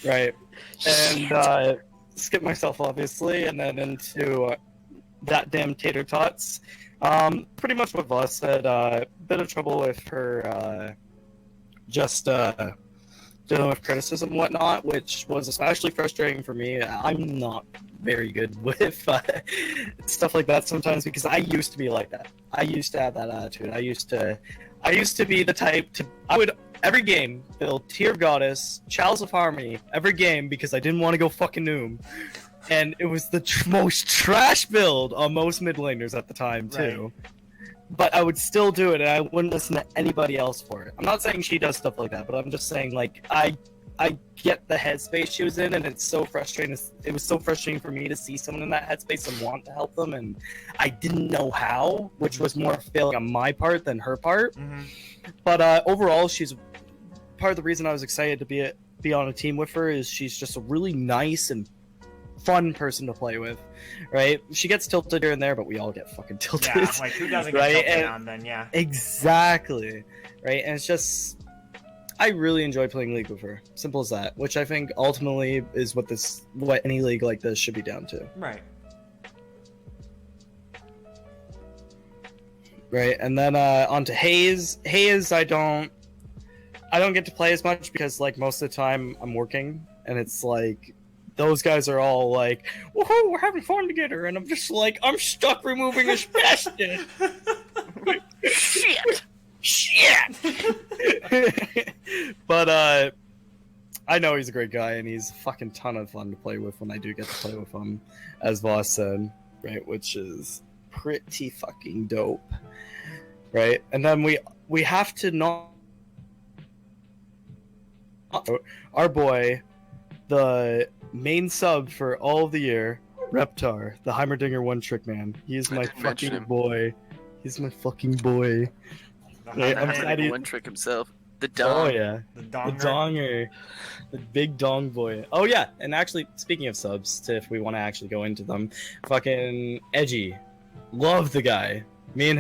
Right. And skip myself, obviously, and then into that damn Tater Tots. Pretty much what Voss said. Bit of trouble with her just dealing with criticism and whatnot, which was especially frustrating for me. I'm not very good with stuff like that sometimes because I used to be like that. I used to have that attitude. I used to be the type to... I would... Every game, build Tier of Goddess, Chalice of Harmony, every game, because I didn't want to go fucking Noom. And it was the most trash build on most mid laners at the time, too. Right. But I would still do it, and I wouldn't listen to anybody else for it. I'm not saying she does stuff like that, but I'm just saying, like, I get the headspace she was in, and it's so frustrating. It was so frustrating for me to see someone in that headspace and want to help them, and I didn't know how, which was more failing on my part than her part. Mm-hmm. But overall, she's part of the reason I was excited to be on a team with her is she's just a really nice and fun person to play with, right? She gets tilted here and there, but we all get fucking tilted. Yeah, like who doesn't get right? tilted And now and then? Yeah. exactly, right? And it's just, I really enjoy playing League with her. Simple as that. Which I think ultimately is what any league like this should be down to. Right. Right, and then on to Hayes. Hayes, I don't get to play as much because like most of the time I'm working, and it's like those guys are all like, "Woohoo, we're having fun together," and I'm just like, I'm stuck removing his basket. Shit. But I know he's a great guy, and he's a fucking ton of fun to play with when I do get to play with him, as Voss said, right, which is pretty fucking dope. Right, and then we have to not our boy, the main sub for all of the year, Reptar, the Heimerdinger one trick man. He is my fucking boy. He's my fucking boy. Right, I'm sad one trick himself. The dong. Oh yeah, The the donger, the big dong boy. Oh yeah, and actually, speaking of subs, if we want to actually go into them, fucking Edgy, love the guy. Me and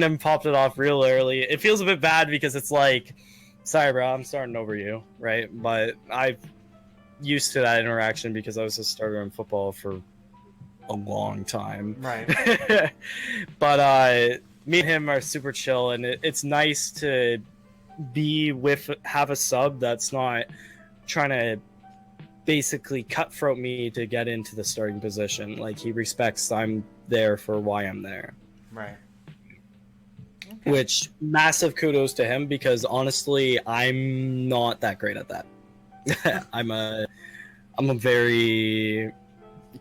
him popped it off real early. It feels a bit bad because it's like, sorry, bro, I'm starting over you, right? But I've used to that interaction because I was a starter in football for a long time. Right. But me and him are super chill, and it's nice to have a sub that's not trying to basically cutthroat me to get into the starting position. Like, he respects I'm there for why I'm there. Right. Okay. Which, massive kudos to him, because honestly, I'm not that great at that. I'm a very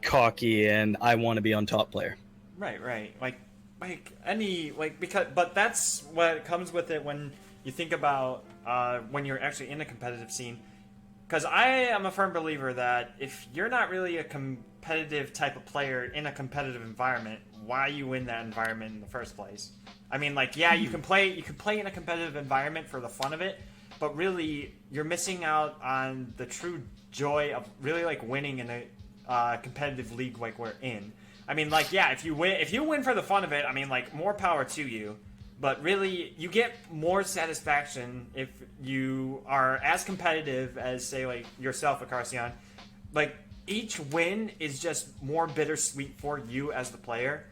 cocky and I want to be on top player. Right. Like but that's what comes with it when you think about when you're actually in a competitive scene. Because I am a firm believer that if you're not really a competitive type of player in a competitive environment, why you in that environment in the first place? I mean, like, yeah, you can play in a competitive environment for the fun of it, but really you're missing out on the true joy of really like winning in a competitive league like we're in. I mean, like, yeah, if you win for the fun of it, I mean, like, more power to you. But really, you get more satisfaction if you are as competitive as, say, like, yourself, Akarsian. Like, each win is just more bittersweet for you as the player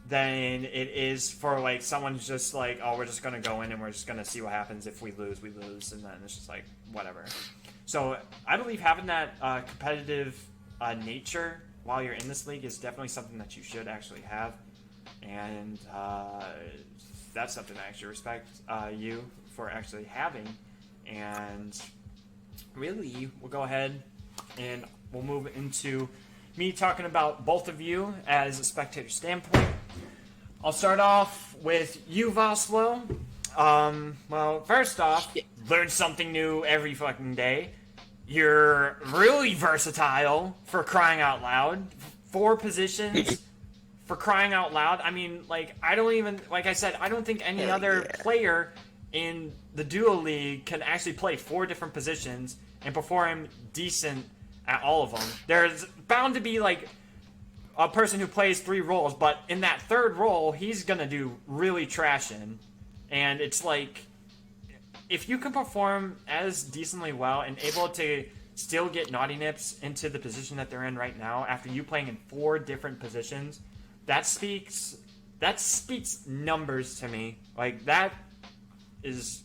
than it is for, like, someone who's just like, oh, we're just going to go in and we're just going to see what happens. If we lose, we lose. And then it's just like, whatever. So I believe having that competitive nature while you're in this league is definitely something that you should actually have. And that's something I actually respect you for actually having. And really, we'll go ahead and we'll move into me talking about both of you as a spectator standpoint. I'll start off with you, Voslo. Well, first off, learn something new every fucking day. You're really versatile, for crying out loud. 4 positions. For crying out loud. I mean, like, I don't even, like I said, I don't think any other player in the Duo League can actually play 4 different positions and perform decent at all of them. There's bound to be, like, a person who plays 3 roles, but in that 3rd role, he's gonna do really trash in. And it's like, if you can perform as decently well and able to still get Naughty Nips into the position that they're in right now, after you playing in 4 different positions, that speaks numbers to me. Like, that is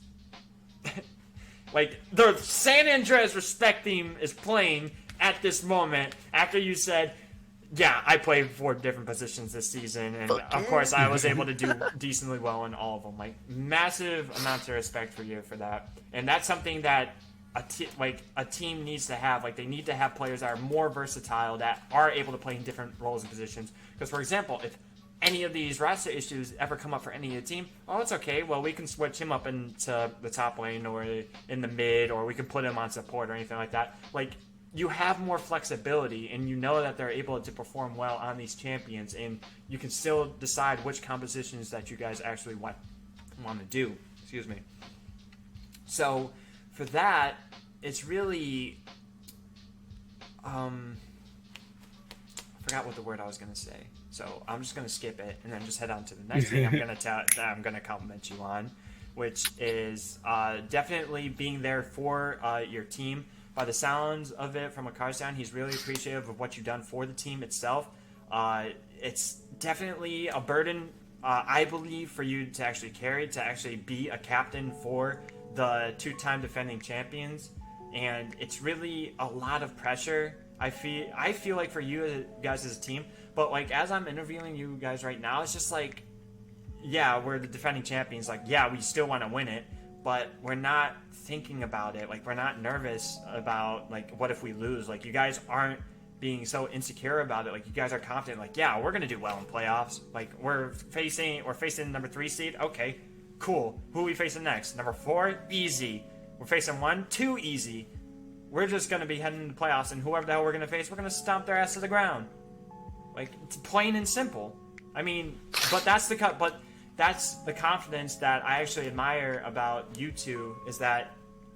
like the San Andreas respect team is playing at this moment after you said, yeah, I played 4 different positions this season, and of course I was able to do decently well in all of them. Like, massive amounts of respect for you for that. And that's something that a team needs to have. Like, they need to have players that are more versatile, that are able to play in different roles and positions. Because, for example, if any of these roster issues ever come up for any of the team, oh, it's okay. Well, we can switch him up into the top lane or in the mid, or we can put him on support or anything like that. Like, you have more flexibility, and you know that they're able to perform well on these champions, and you can still decide which compositions that you guys actually want to do. Excuse me. So, for that, it's really, forgot what the word I was gonna say. So I'm just gonna skip it and then just head on to the next thing I'm gonna compliment you on, which is definitely being there for your team. By the sounds of it from a car sound, he's really appreciative of what you've done for the team itself. It's definitely a burden, I believe, for you to actually carry, to actually be a captain for the two-time defending champions. And it's really a lot of pressure. I feel like for you guys as a team, but like as I'm interviewing you guys right now, it's just like, yeah, we're the defending champions. Like, yeah, we still want to win it, but we're not thinking about it. Like, we're not nervous about, like, what if we lose? Like, you guys aren't being so insecure about it. Like, you guys are confident. Like, yeah, we're gonna do well in playoffs. Like, we're facing number 3 seed. Okay, cool. Who are we facing next? Number 4, easy. We're facing 1, 2, easy. We're just gonna be heading into playoffs, and whoever the hell we're gonna face, we're gonna stomp their ass to the ground. Like, it's plain and simple. I mean, but that's the confidence that I actually admire about you two, is that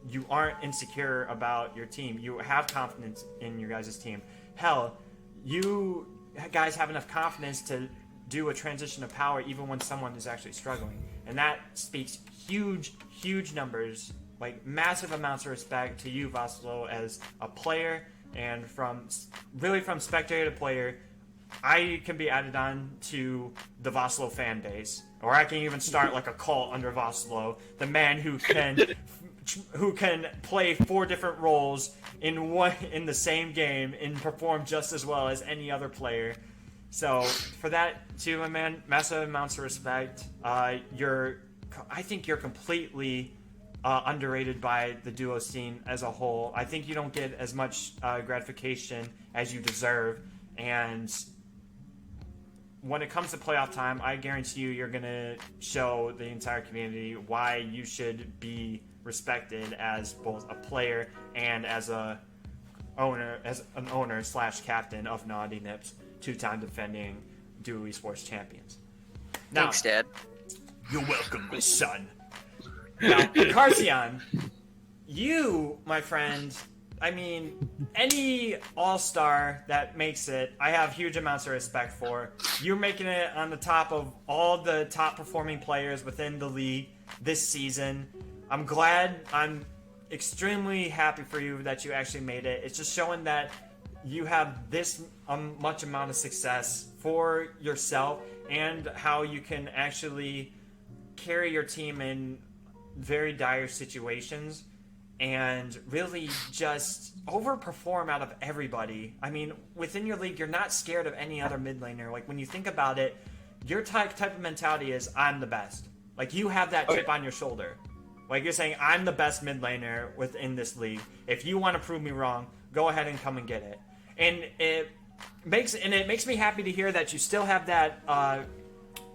you aren't insecure about your team. You have confidence in your guys' team. Hell, you guys have enough confidence to do a transition of power even when someone is actually struggling. And that speaks huge, huge numbers, like massive amounts of respect to you, Vasilo, as a player, and from spectator to player. I can be added on to the Vasilo fan base, or I can even start like a cult under Vasilo, the man who can play 4 different roles in the same game and perform just as well as any other player. So for that too, my man, massive amounts of respect. I think you're completely underrated by the duo scene as a whole. I think you don't get as much gratification as you deserve, and when it comes to playoff time, I guarantee you're going to show the entire community why you should be respected as both a player and as an owner/captain of Naughty Nips, 2-time defending DUO Esports champions. Now, Thanks, Dad. You're welcome, my son. Now, Carcion, you, my friend, I mean, any all-star that makes it, I have huge amounts of respect for. You're making it on the top of all the top-performing players within the league this season. I'm extremely happy for you that you actually made it. It's just showing that you have this much amount of success for yourself, and how you can actually carry your team in very dire situations and really just overperform out of everybody. I mean, within your league, you're not scared of any other mid laner. Like, when you think about it, your type of mentality is, I'm the best. Like, you have that chip on your shoulder. Like, you're saying, I'm the best mid laner within this league. If you want to prove me wrong, go ahead and come and get it. And it makes me happy to hear that you still have that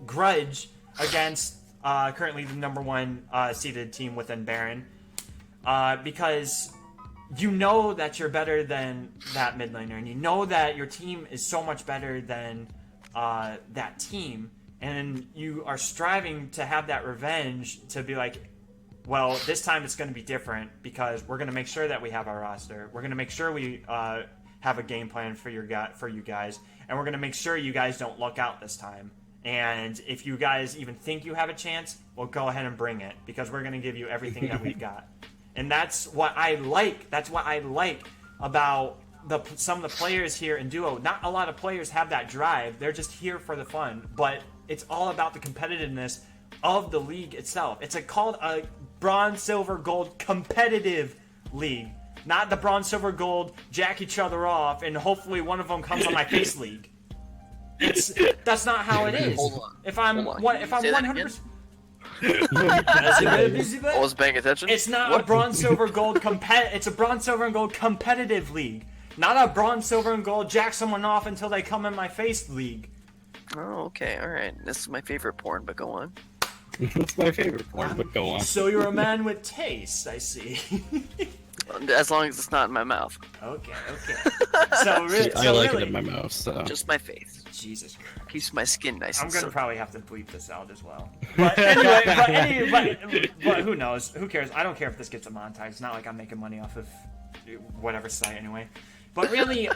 grudge against currently the number 1 seeded team within Baron. Because you know that you're better than that mid laner, and you know that your team is so much better than that team, and you are striving to have that revenge to be like, well, this time it's going to be different because we're going to make sure that we have our roster. We're going to make sure we have a game plan for you guys, and we're going to make sure you guys don't luck out this time. And if you guys even think you have a chance, well, go ahead and bring it, because we're going to give you everything that we've got. And that's what I like. That's what I like about some of the players here in Duo. Not a lot of players have that drive. They're just here for the fun. But it's all about the competitiveness of the league itself. It's called a bronze, silver, gold competitive league. Not the bronze, silver, gold, jack each other off, and hopefully one of them comes on my face league. That's not how it is. Hold on. If I'm 100%. I was paying attention. It's not a bronze, silver, gold it's a bronze, silver, and gold competitive league. Not a bronze, silver, and gold jack someone off until they come in my face league. Oh, okay, alright. This is my favorite porn, but go on. That's my favorite part, but go on. So you're a man with taste, I see. As long as it's not in my mouth. Okay. So really, I like it in my mouth, so. Just my face. Jesus Christ. Keeps my skin nice I'm and gonna silky. probably have to bleep this out as well. But anyway, but who knows? Who cares? I don't care if this gets monetized. It's not like I'm making money off of whatever site anyway. But really,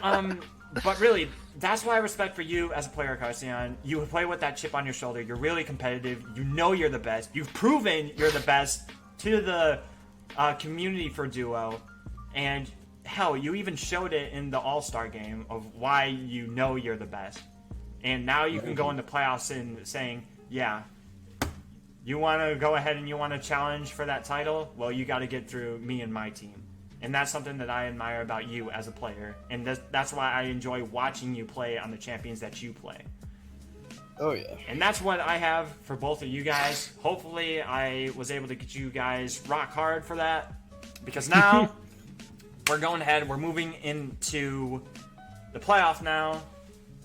But really, that's what I respect for you as a player, Carcion. You play with that chip on your shoulder. You're really competitive. You know you're the best. You've proven you're the best to the community for Duo. And hell, you even showed it in the All-Star game of why you know you're the best. And now you can go into playoffs and saying, yeah, you want to go ahead and you want to challenge for that title? Well, you got to get through me and my team. And that's something that I admire about you as a player. And that's why I enjoy watching you play on the champions that you play. Oh, yeah. And that's what I have for both of you guys. Hopefully I was able to get you guys rock hard for that. Because now we're going ahead. We're moving into the playoff now.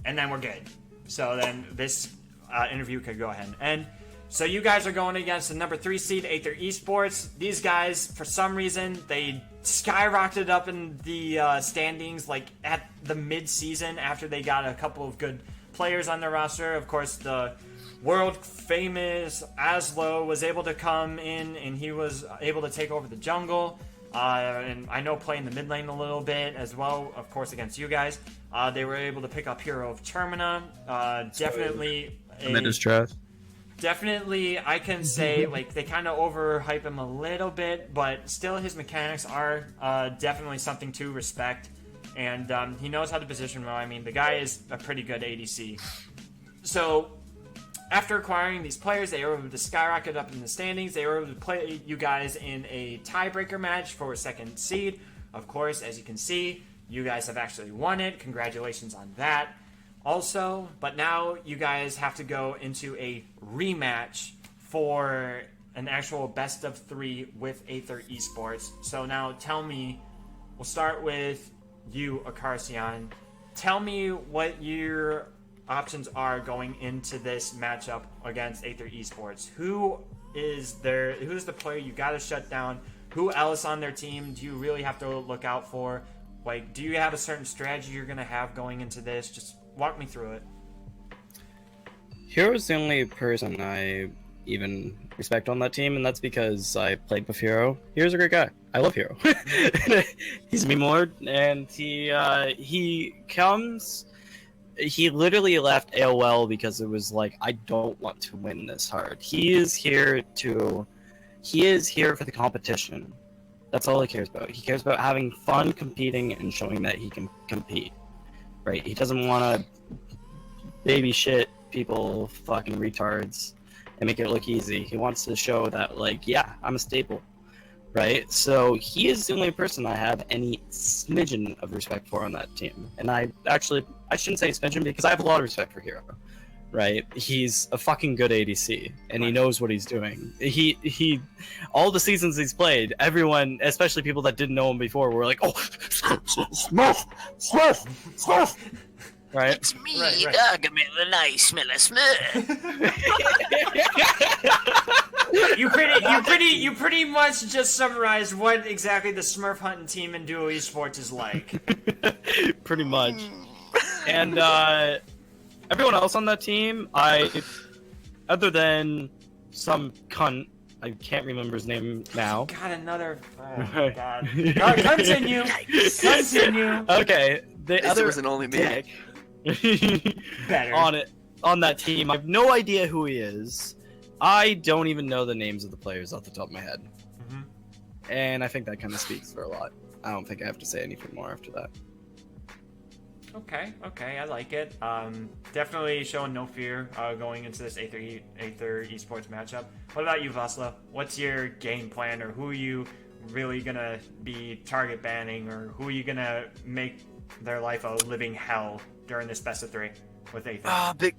And then we're good. So then this interview could go ahead and end. So you guys are going against the number 3 seed, Aether Esports. These guys, for some reason, they skyrocketed up in the standings like at the mid-season after they got a couple of good players on their roster. Of course, the world-famous Aslo was able to come in, and he was able to take over the jungle. And I know playing the mid lane a little bit as well, of course, against you guys. They were able to pick up Hero of Termina. Definitely Mid is trash. Definitely, I can say, like, they kind of overhype him a little bit, but still his mechanics are definitely something to respect. And he knows how to position well. I mean, the guy is a pretty good ADC. So, after acquiring these players, they were able to skyrocket up in the standings. They were able to play you guys in a tiebreaker match for a 2nd seed. Of course, as you can see, you guys have actually won it. Congratulations on that. Also, but now you guys have to go into a rematch for an actual best of 3 with Aether Esports. So now tell me, we'll start with you, Acarcion. Tell me what your options are going into this matchup against Aether Esports. Who's the player you gotta shut down? Who else on their team do you really have to look out for? Like, do you have a certain strategy you're gonna have going into this? Just walk me through it. Hero's the only person I even respect on that team, and that's because I played with Hero. Hero's a great guy. I love Hero. He's a meme lord, and he literally left AOL because it was like, I don't want to win this hard. He is here for the competition. That's all he cares about. He cares about having fun competing and showing that he can compete. Right? He doesn't want to baby shit people, fucking retards, and make it look easy. He wants to show that, like, yeah, I'm a staple. Right? So he is the only person I have any smidgen of respect for on that team. And I shouldn't say smidgen because I have a lot of respect for Hero. Right? He's a fucking good ADC, and he knows what he's doing. He all the seasons he's played, everyone, especially people that didn't know him before, were like, oh, Smurf. Right? It's me, Right. Gargamel, and I smell a Smurf. You pretty much just summarized what exactly the Smurf hunting team in DUO Esports is like. Pretty much. And everyone else on that team, other than some cunt, I can't remember his name now. God, another. Oh, God. Continue. Okay, the This other wasn't only me. dick Better. on that team, I have no idea who he is. I don't even know the names of the players off the top of my head. Mhm. And I think that kind of speaks for a lot. I don't think I have to say anything more after that. Okay, I like it. Definitely showing no fear going into this Aether Esports matchup. What about you, Vasla? What's your game plan, or who are you really gonna be target banning, or who are you gonna make their life a living hell during this best of 3 with Aether?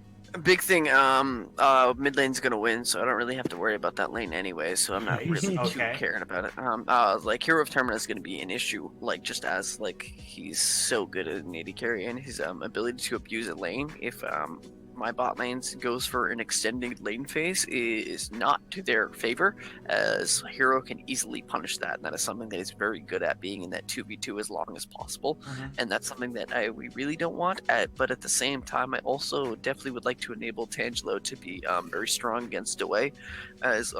Big thing. Mid lane's gonna win, so I don't really have to worry about that lane anyway. So I'm not really Okay. too caring about it. Like Hero of Termina is gonna be an issue, like just as like he's so good at an AD carry and his ability to abuse a lane. If my bot lanes goes for an extended lane phase is not to their favor, as Hero can easily punish that, and that is something that he's very good at, being in that 2v2 as long as possible. And that's something that we really don't want. But at the same time, I also definitely would like to enable Tangelo to be very strong against DUO, as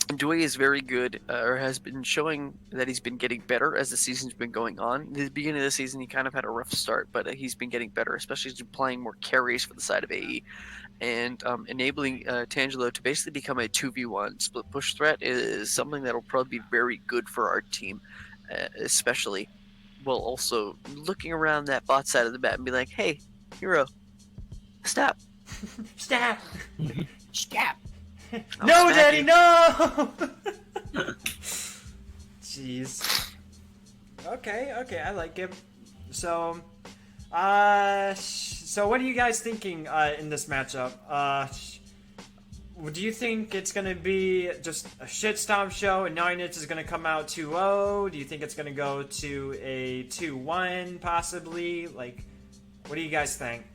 DUO is very good, or has been showing that he's been getting better as the season's been going on. At the beginning of the season, he kind of had a rough start, but he's been getting better, especially as he's playing more carries for the side of AE, and enabling Tangelo to basically become a 2v1 split push threat is something that will probably be very good for our team, especially while also looking around that bot side of the map and be like, hey, hero, stop. Stab. Scap. No, smack Daddy, you. no! Jeez. Okay, I like it. So, so what are you guys thinking in this matchup? Do you think it's gonna be just a shitstorm show and 9-inch is gonna come out 2-0? Do you think it's gonna go to a 2-1 possibly? Like, what do you guys think?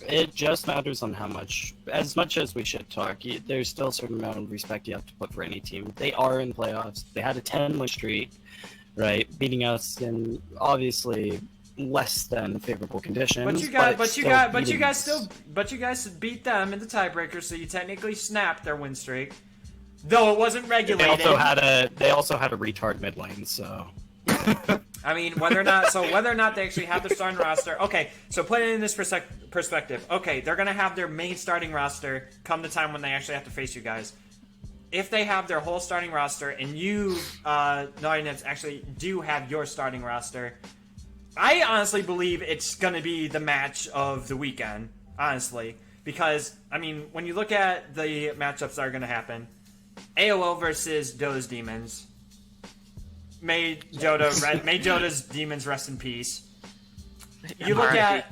It just matters on how much. As much as we should talk, there's still a certain amount of respect you have to put for any team. They are in playoffs. They had a 10-win streak, right? Beating us in obviously less than favorable conditions. But you guys beat them in the tiebreaker, so you technically snapped their win streak. Though it wasn't regulated. They also had a retard mid lane, so. I mean, whether or not they actually have their starting roster. Okay, so put it in this perspective. Okay, they're gonna have their main starting roster come the time when they actually have to face you guys. If they have their whole starting roster and you, Naughty Nips, actually do have your starting roster, I honestly believe it's gonna be the match of the weekend. Honestly, because I mean, when you look at the matchups that are gonna happen, AOL versus Dota's Demons. May Joda's demons rest in peace. You look at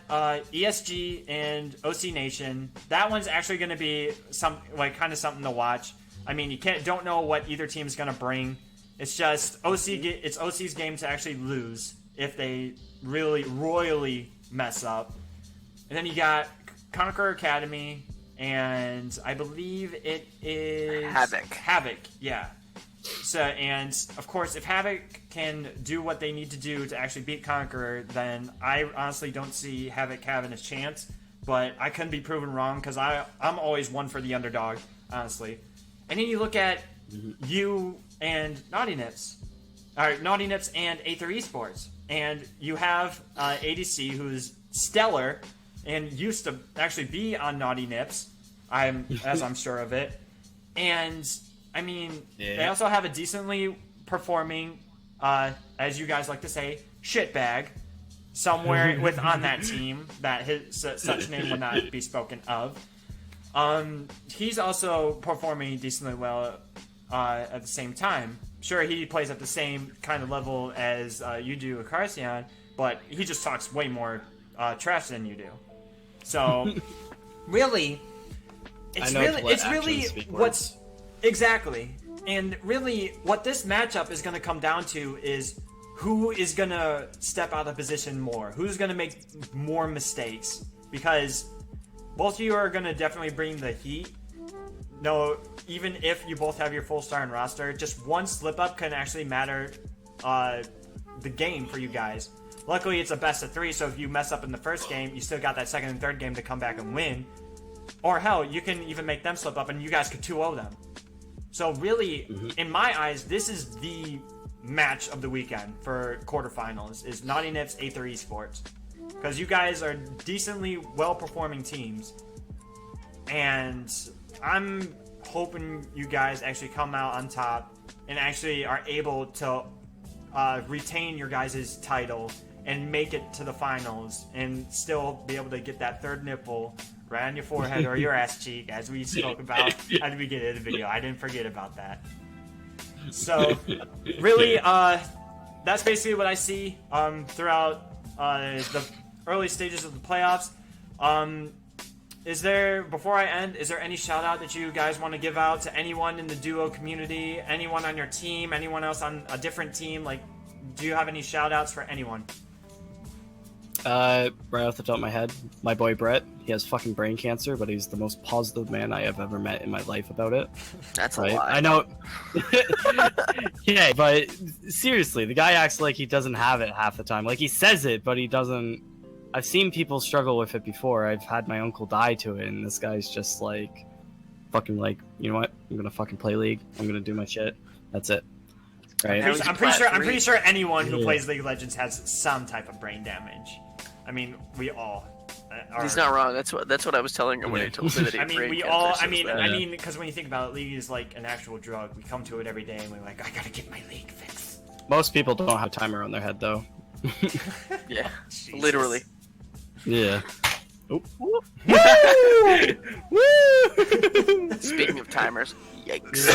ESG and OC Nation. That one's actually going to be kind of something to watch. I mean, you don't know what either team's going to bring. It's just it's OC's game to actually lose if they really royally mess up. And then you got Conqueror Academy, and I believe it is Havoc, yeah. So, and of course, if Havoc can do what they need to do to actually beat Conqueror, then I honestly don't see Havoc having a chance. But I couldn't be proven wrong because I'm always one for the underdog, honestly. And then you look at you and Naughty Nips, or Naughty Nips and Aether Esports, and you have ADC who's stellar and used to actually be on Naughty Nips. I'm sure of it, and. I mean, They also have a decently performing, as you guys like to say, shitbag somewhere on that team that such name will not be spoken of. He's also performing decently well at the same time. Sure, he plays at the same kind of level as you do, Acarcion, but he just talks way more trash than you do. So, really, it's really what's... Exactly. And really, what this matchup is going to come down to is who is going to step out of position more. Who's going to make more mistakes. Because both of you are going to definitely bring the heat. No, even if you both have your full starting roster, just one slip-up can actually matter the game for you guys. Luckily, it's a best of 3, so if you mess up in the first game, you still got that second and third game to come back and win. Or hell, you can even make them slip up and you guys could 2-0 them. So really, in my eyes, this is the match of the weekend for quarterfinals, is Naughty Nips, Aether Esports. Because you guys are decently well-performing teams. And I'm hoping you guys actually come out on top and actually are able to retain your guys' title and make it to the finals and still be able to get that third nipple right on your forehead or your ass cheek, as we spoke about at the beginning of the video. I didn't forget about that. So, really, that's basically what I see throughout the early stages of the playoffs. Before I end, is there any shout out that you guys want to give out to anyone in the duo community, anyone on your team, anyone else on a different team? Like, do you have any shout outs for anyone? Right off the top of my head, my boy Brett. He has fucking brain cancer, but he's the most positive man I have ever met in my life about it. That's right? a lie. I know. Yeah, but seriously, the guy acts like he doesn't have it half the time. Like, he says it, but he doesn't. I've seen people struggle with it before. I've had my uncle die to it, and this guy's just like fucking like, you know what? I'm gonna fucking play League. I'm gonna do my shit. That's it. Right? I'm pretty sure anyone who Yeah. plays League of Legends has some type of brain damage. I mean, we all. He's not wrong. That's what I was telling him when he told me that he I mean, brain we cancer all. so bad. I mean, because when you think about it, League is like an actual drug. We come to it every day, and we're like, I gotta get my League fixed. Most people don't have a timer on their head though. Yeah, Jesus. literally. Yeah. Oh. Speaking of timers, yikes.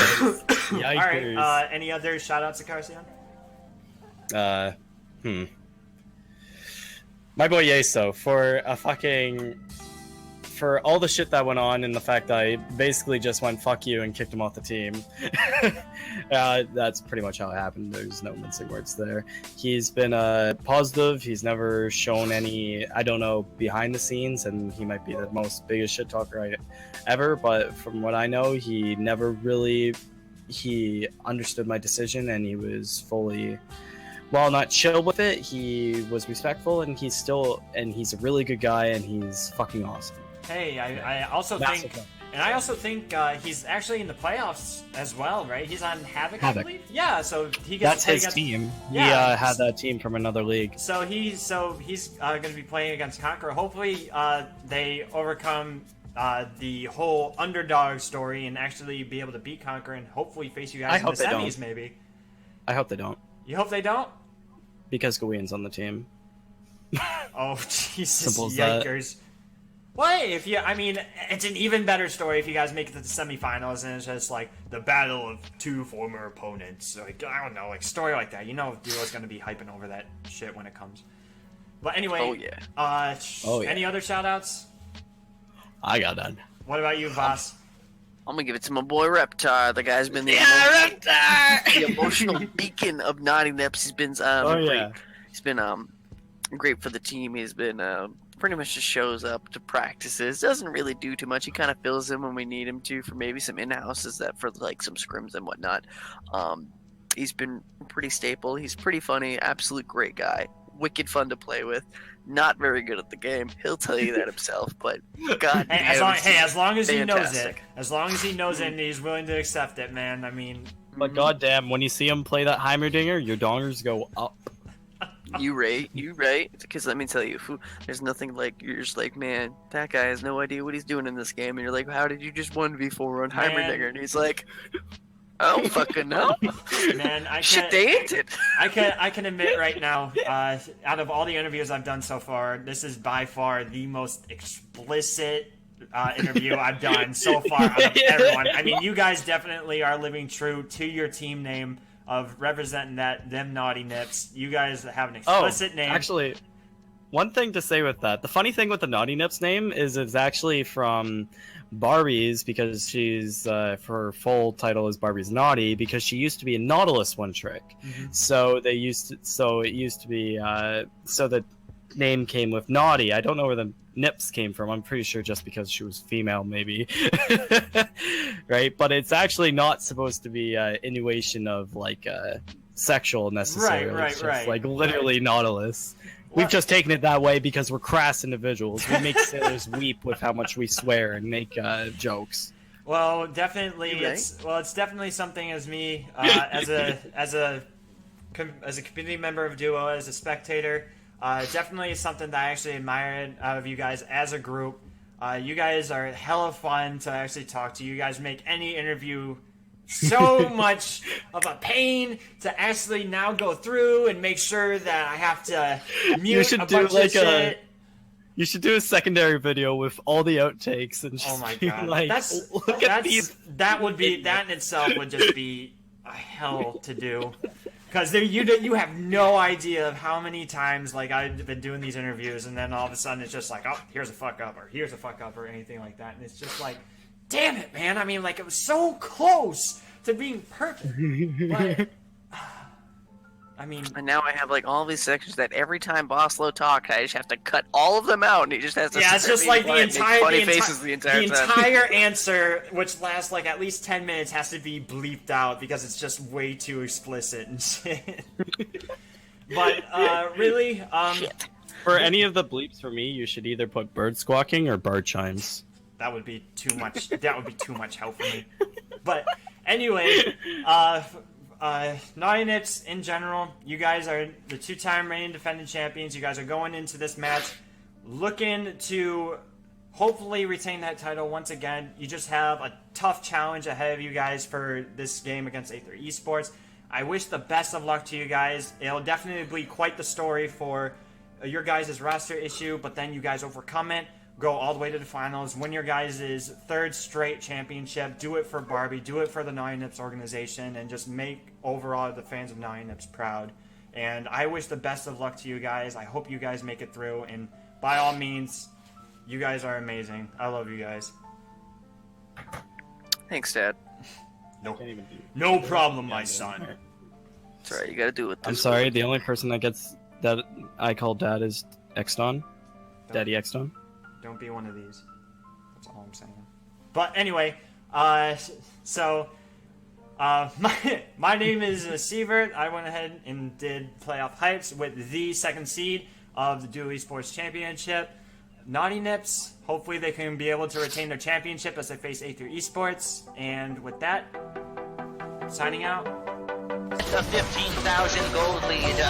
All right. Any other shout outs to Carcion? My boy Yeso for all the shit that went on and the fact that I basically just went fuck you and kicked him off the team. That's pretty much how it happened. There's no mincing words there. He's been positive. He's never shown any, I don't know, behind the scenes, and he might be the most biggest shit talker ever, but from what I know, he never really, he understood my decision, and he was fully, while not chill with it, he was respectful, and he's a really good guy, and he's fucking awesome. Hey, I also Massive think, and I also think he's actually in the playoffs as well, right? He's on Havoc, I Havoc. believe. Yeah, so he gets That's to play his against, team. Yeah. He had that team from another league. So he's going to be playing against Conqueror. Hopefully, they overcome the whole underdog story and actually be able to beat Conqueror and hopefully face you I guys in hope the they semis, don't. maybe. I hope they don't, You hope they don't? because Gawin's on the team. Oh, Jesus, Simple as that. yikers. Well, if you, I mean, it's an even better story if you guys make it to the semifinals and it's just like the battle of two former opponents. Like, I don't know, like story like that. You know, Duo's gonna be hyping over that shit when it comes. But anyway, Oh, yeah. Oh, yeah. Any other shout outs? I got done. What about you, Voss? I'm gonna give it to my boy Reptar. The guy's been the emotional beacon of Naughty Nips. He's been great. He's been great for the team. He's been pretty much just shows up to practices. Doesn't really do too much. He kind of fills in when we need him to for maybe some in-houses that for like some scrims and whatnot. He's been pretty staple. He's pretty funny. Absolute great guy. Wicked fun to play with. Not very good at the game. He'll tell you that himself. But God, As long as he knows it. fantastic. As long as he knows it and he's willing to accept it, man. I mean, But goddamn, when you see him play that Heimerdinger, your dongers go up. You right. Because let me tell you, there's nothing like, you're just like, man, that guy has no idea what he's doing in this game. And you're like, how did you just 1v4 on Heimerdinger? And he's like, I don't fucking know. man, I Shit, can't. they ain't it. I can admit right now, out of all the interviews I've done so far, this is by far the most explicit interview I've done so far out of everyone. I mean, you guys definitely are living true to your team name of representing them Naughty Nips. You guys have an explicit name. Actually, one thing to say with that, the funny thing with the Naughty Nips name is it's actually from Barbie's, because she's her full title is Barbie's Naughty, because she used to be a Nautilus one trick. So it used to be so the name came with Naughty. I don't know where the Nips came from. I'm pretty sure just because she was female, maybe. Right? But it's actually not supposed to be innuation of like sexual necessarily. Right, It's just, right. like literally Nautilus. We've just taken it that way because we're crass individuals. We make sailors weep with how much we swear and make jokes. Well, definitely, You right? it's definitely something as me as a community member of Duo, as a spectator. Definitely something that I actually admire out of you guys as a group. You guys are hella fun to actually talk to. You guys make any interview so much of a pain to actually now go through and make sure that I have to mute a bunch of shit. You should do a secondary video with all the outtakes and just Oh my be god, like, look at these. that in itself would just be a hell to do, because you have no idea of how many times like I've been doing these interviews and then all of a sudden it's just like, oh, here's a fuck up or anything like that, and it's just like, damn it, man. I mean, like, it was so close to being perfect, but I mean, And now I have like all these sections that every time Boslo talks, I just have to cut all of them out, and he just has to. yeah, it's sit there just being like the quiet and make entire funny faces the entire time. answer, which lasts like at least 10 minutes, has to be bleeped out because it's just way too explicit and shit. But really, For any of the bleeps for me, you should either put bird squawking or bird chimes. that would be too much. That would be too much help for me. But anyway, Naughty Nips in general, you guys are the 2-time reigning defending champions. You guys are going into this match looking to hopefully retain that title once again. You just have a tough challenge ahead of you guys for this game against DUO Esports. I wish the best of luck to you guys. It'll definitely be quite the story for your guys' roster issue, but then you guys overcome it, go all the way to the finals, win your guys' 3rd straight championship, do it for Barbie, do it for the Naughty Nips organization, and just make overall the fans of Naughty Nips proud. And I wish the best of luck to you guys. I hope you guys make it through, and by all means, you guys are amazing. I love you guys. Thanks, Dad. No problem, my son. That's right. You gotta do it. I'm sorry. The only person that I call Dad is Exton. Daddy Exton. Don't be one of these. That's all I'm saying. But anyway, my name is Sievert. I went ahead and did playoff hypes with the 2nd seed of the DUO Esports Championship. Naughty Nips, hopefully they can be able to retain their championship as they face DUO Esports. And with that, signing out. The 15,000 gold lead.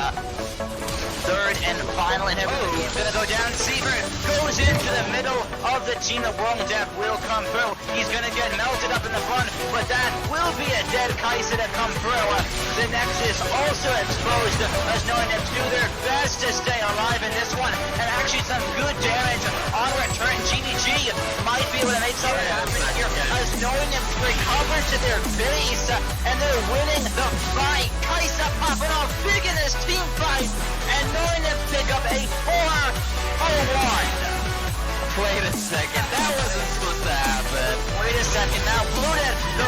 3rd and final inhibitor is gonna go down. Sievert goes into the middle of the team. The World Death will come through. He's gonna get melted up in the front, but that will be a dead Kaiser to come through. The Nexus also exposed as Naughty Nips do their best to stay alive in this one, and actually some good damage on return. GDG might be able to make something happen here as Naughty Nips recover to their base, and they're winning the fight. Kaiser popping off big in this team fight, and Naughty Nips pick up a 4-0-1. Wait a second, that wasn't supposed to happen. Wait a second, now Blue Net, the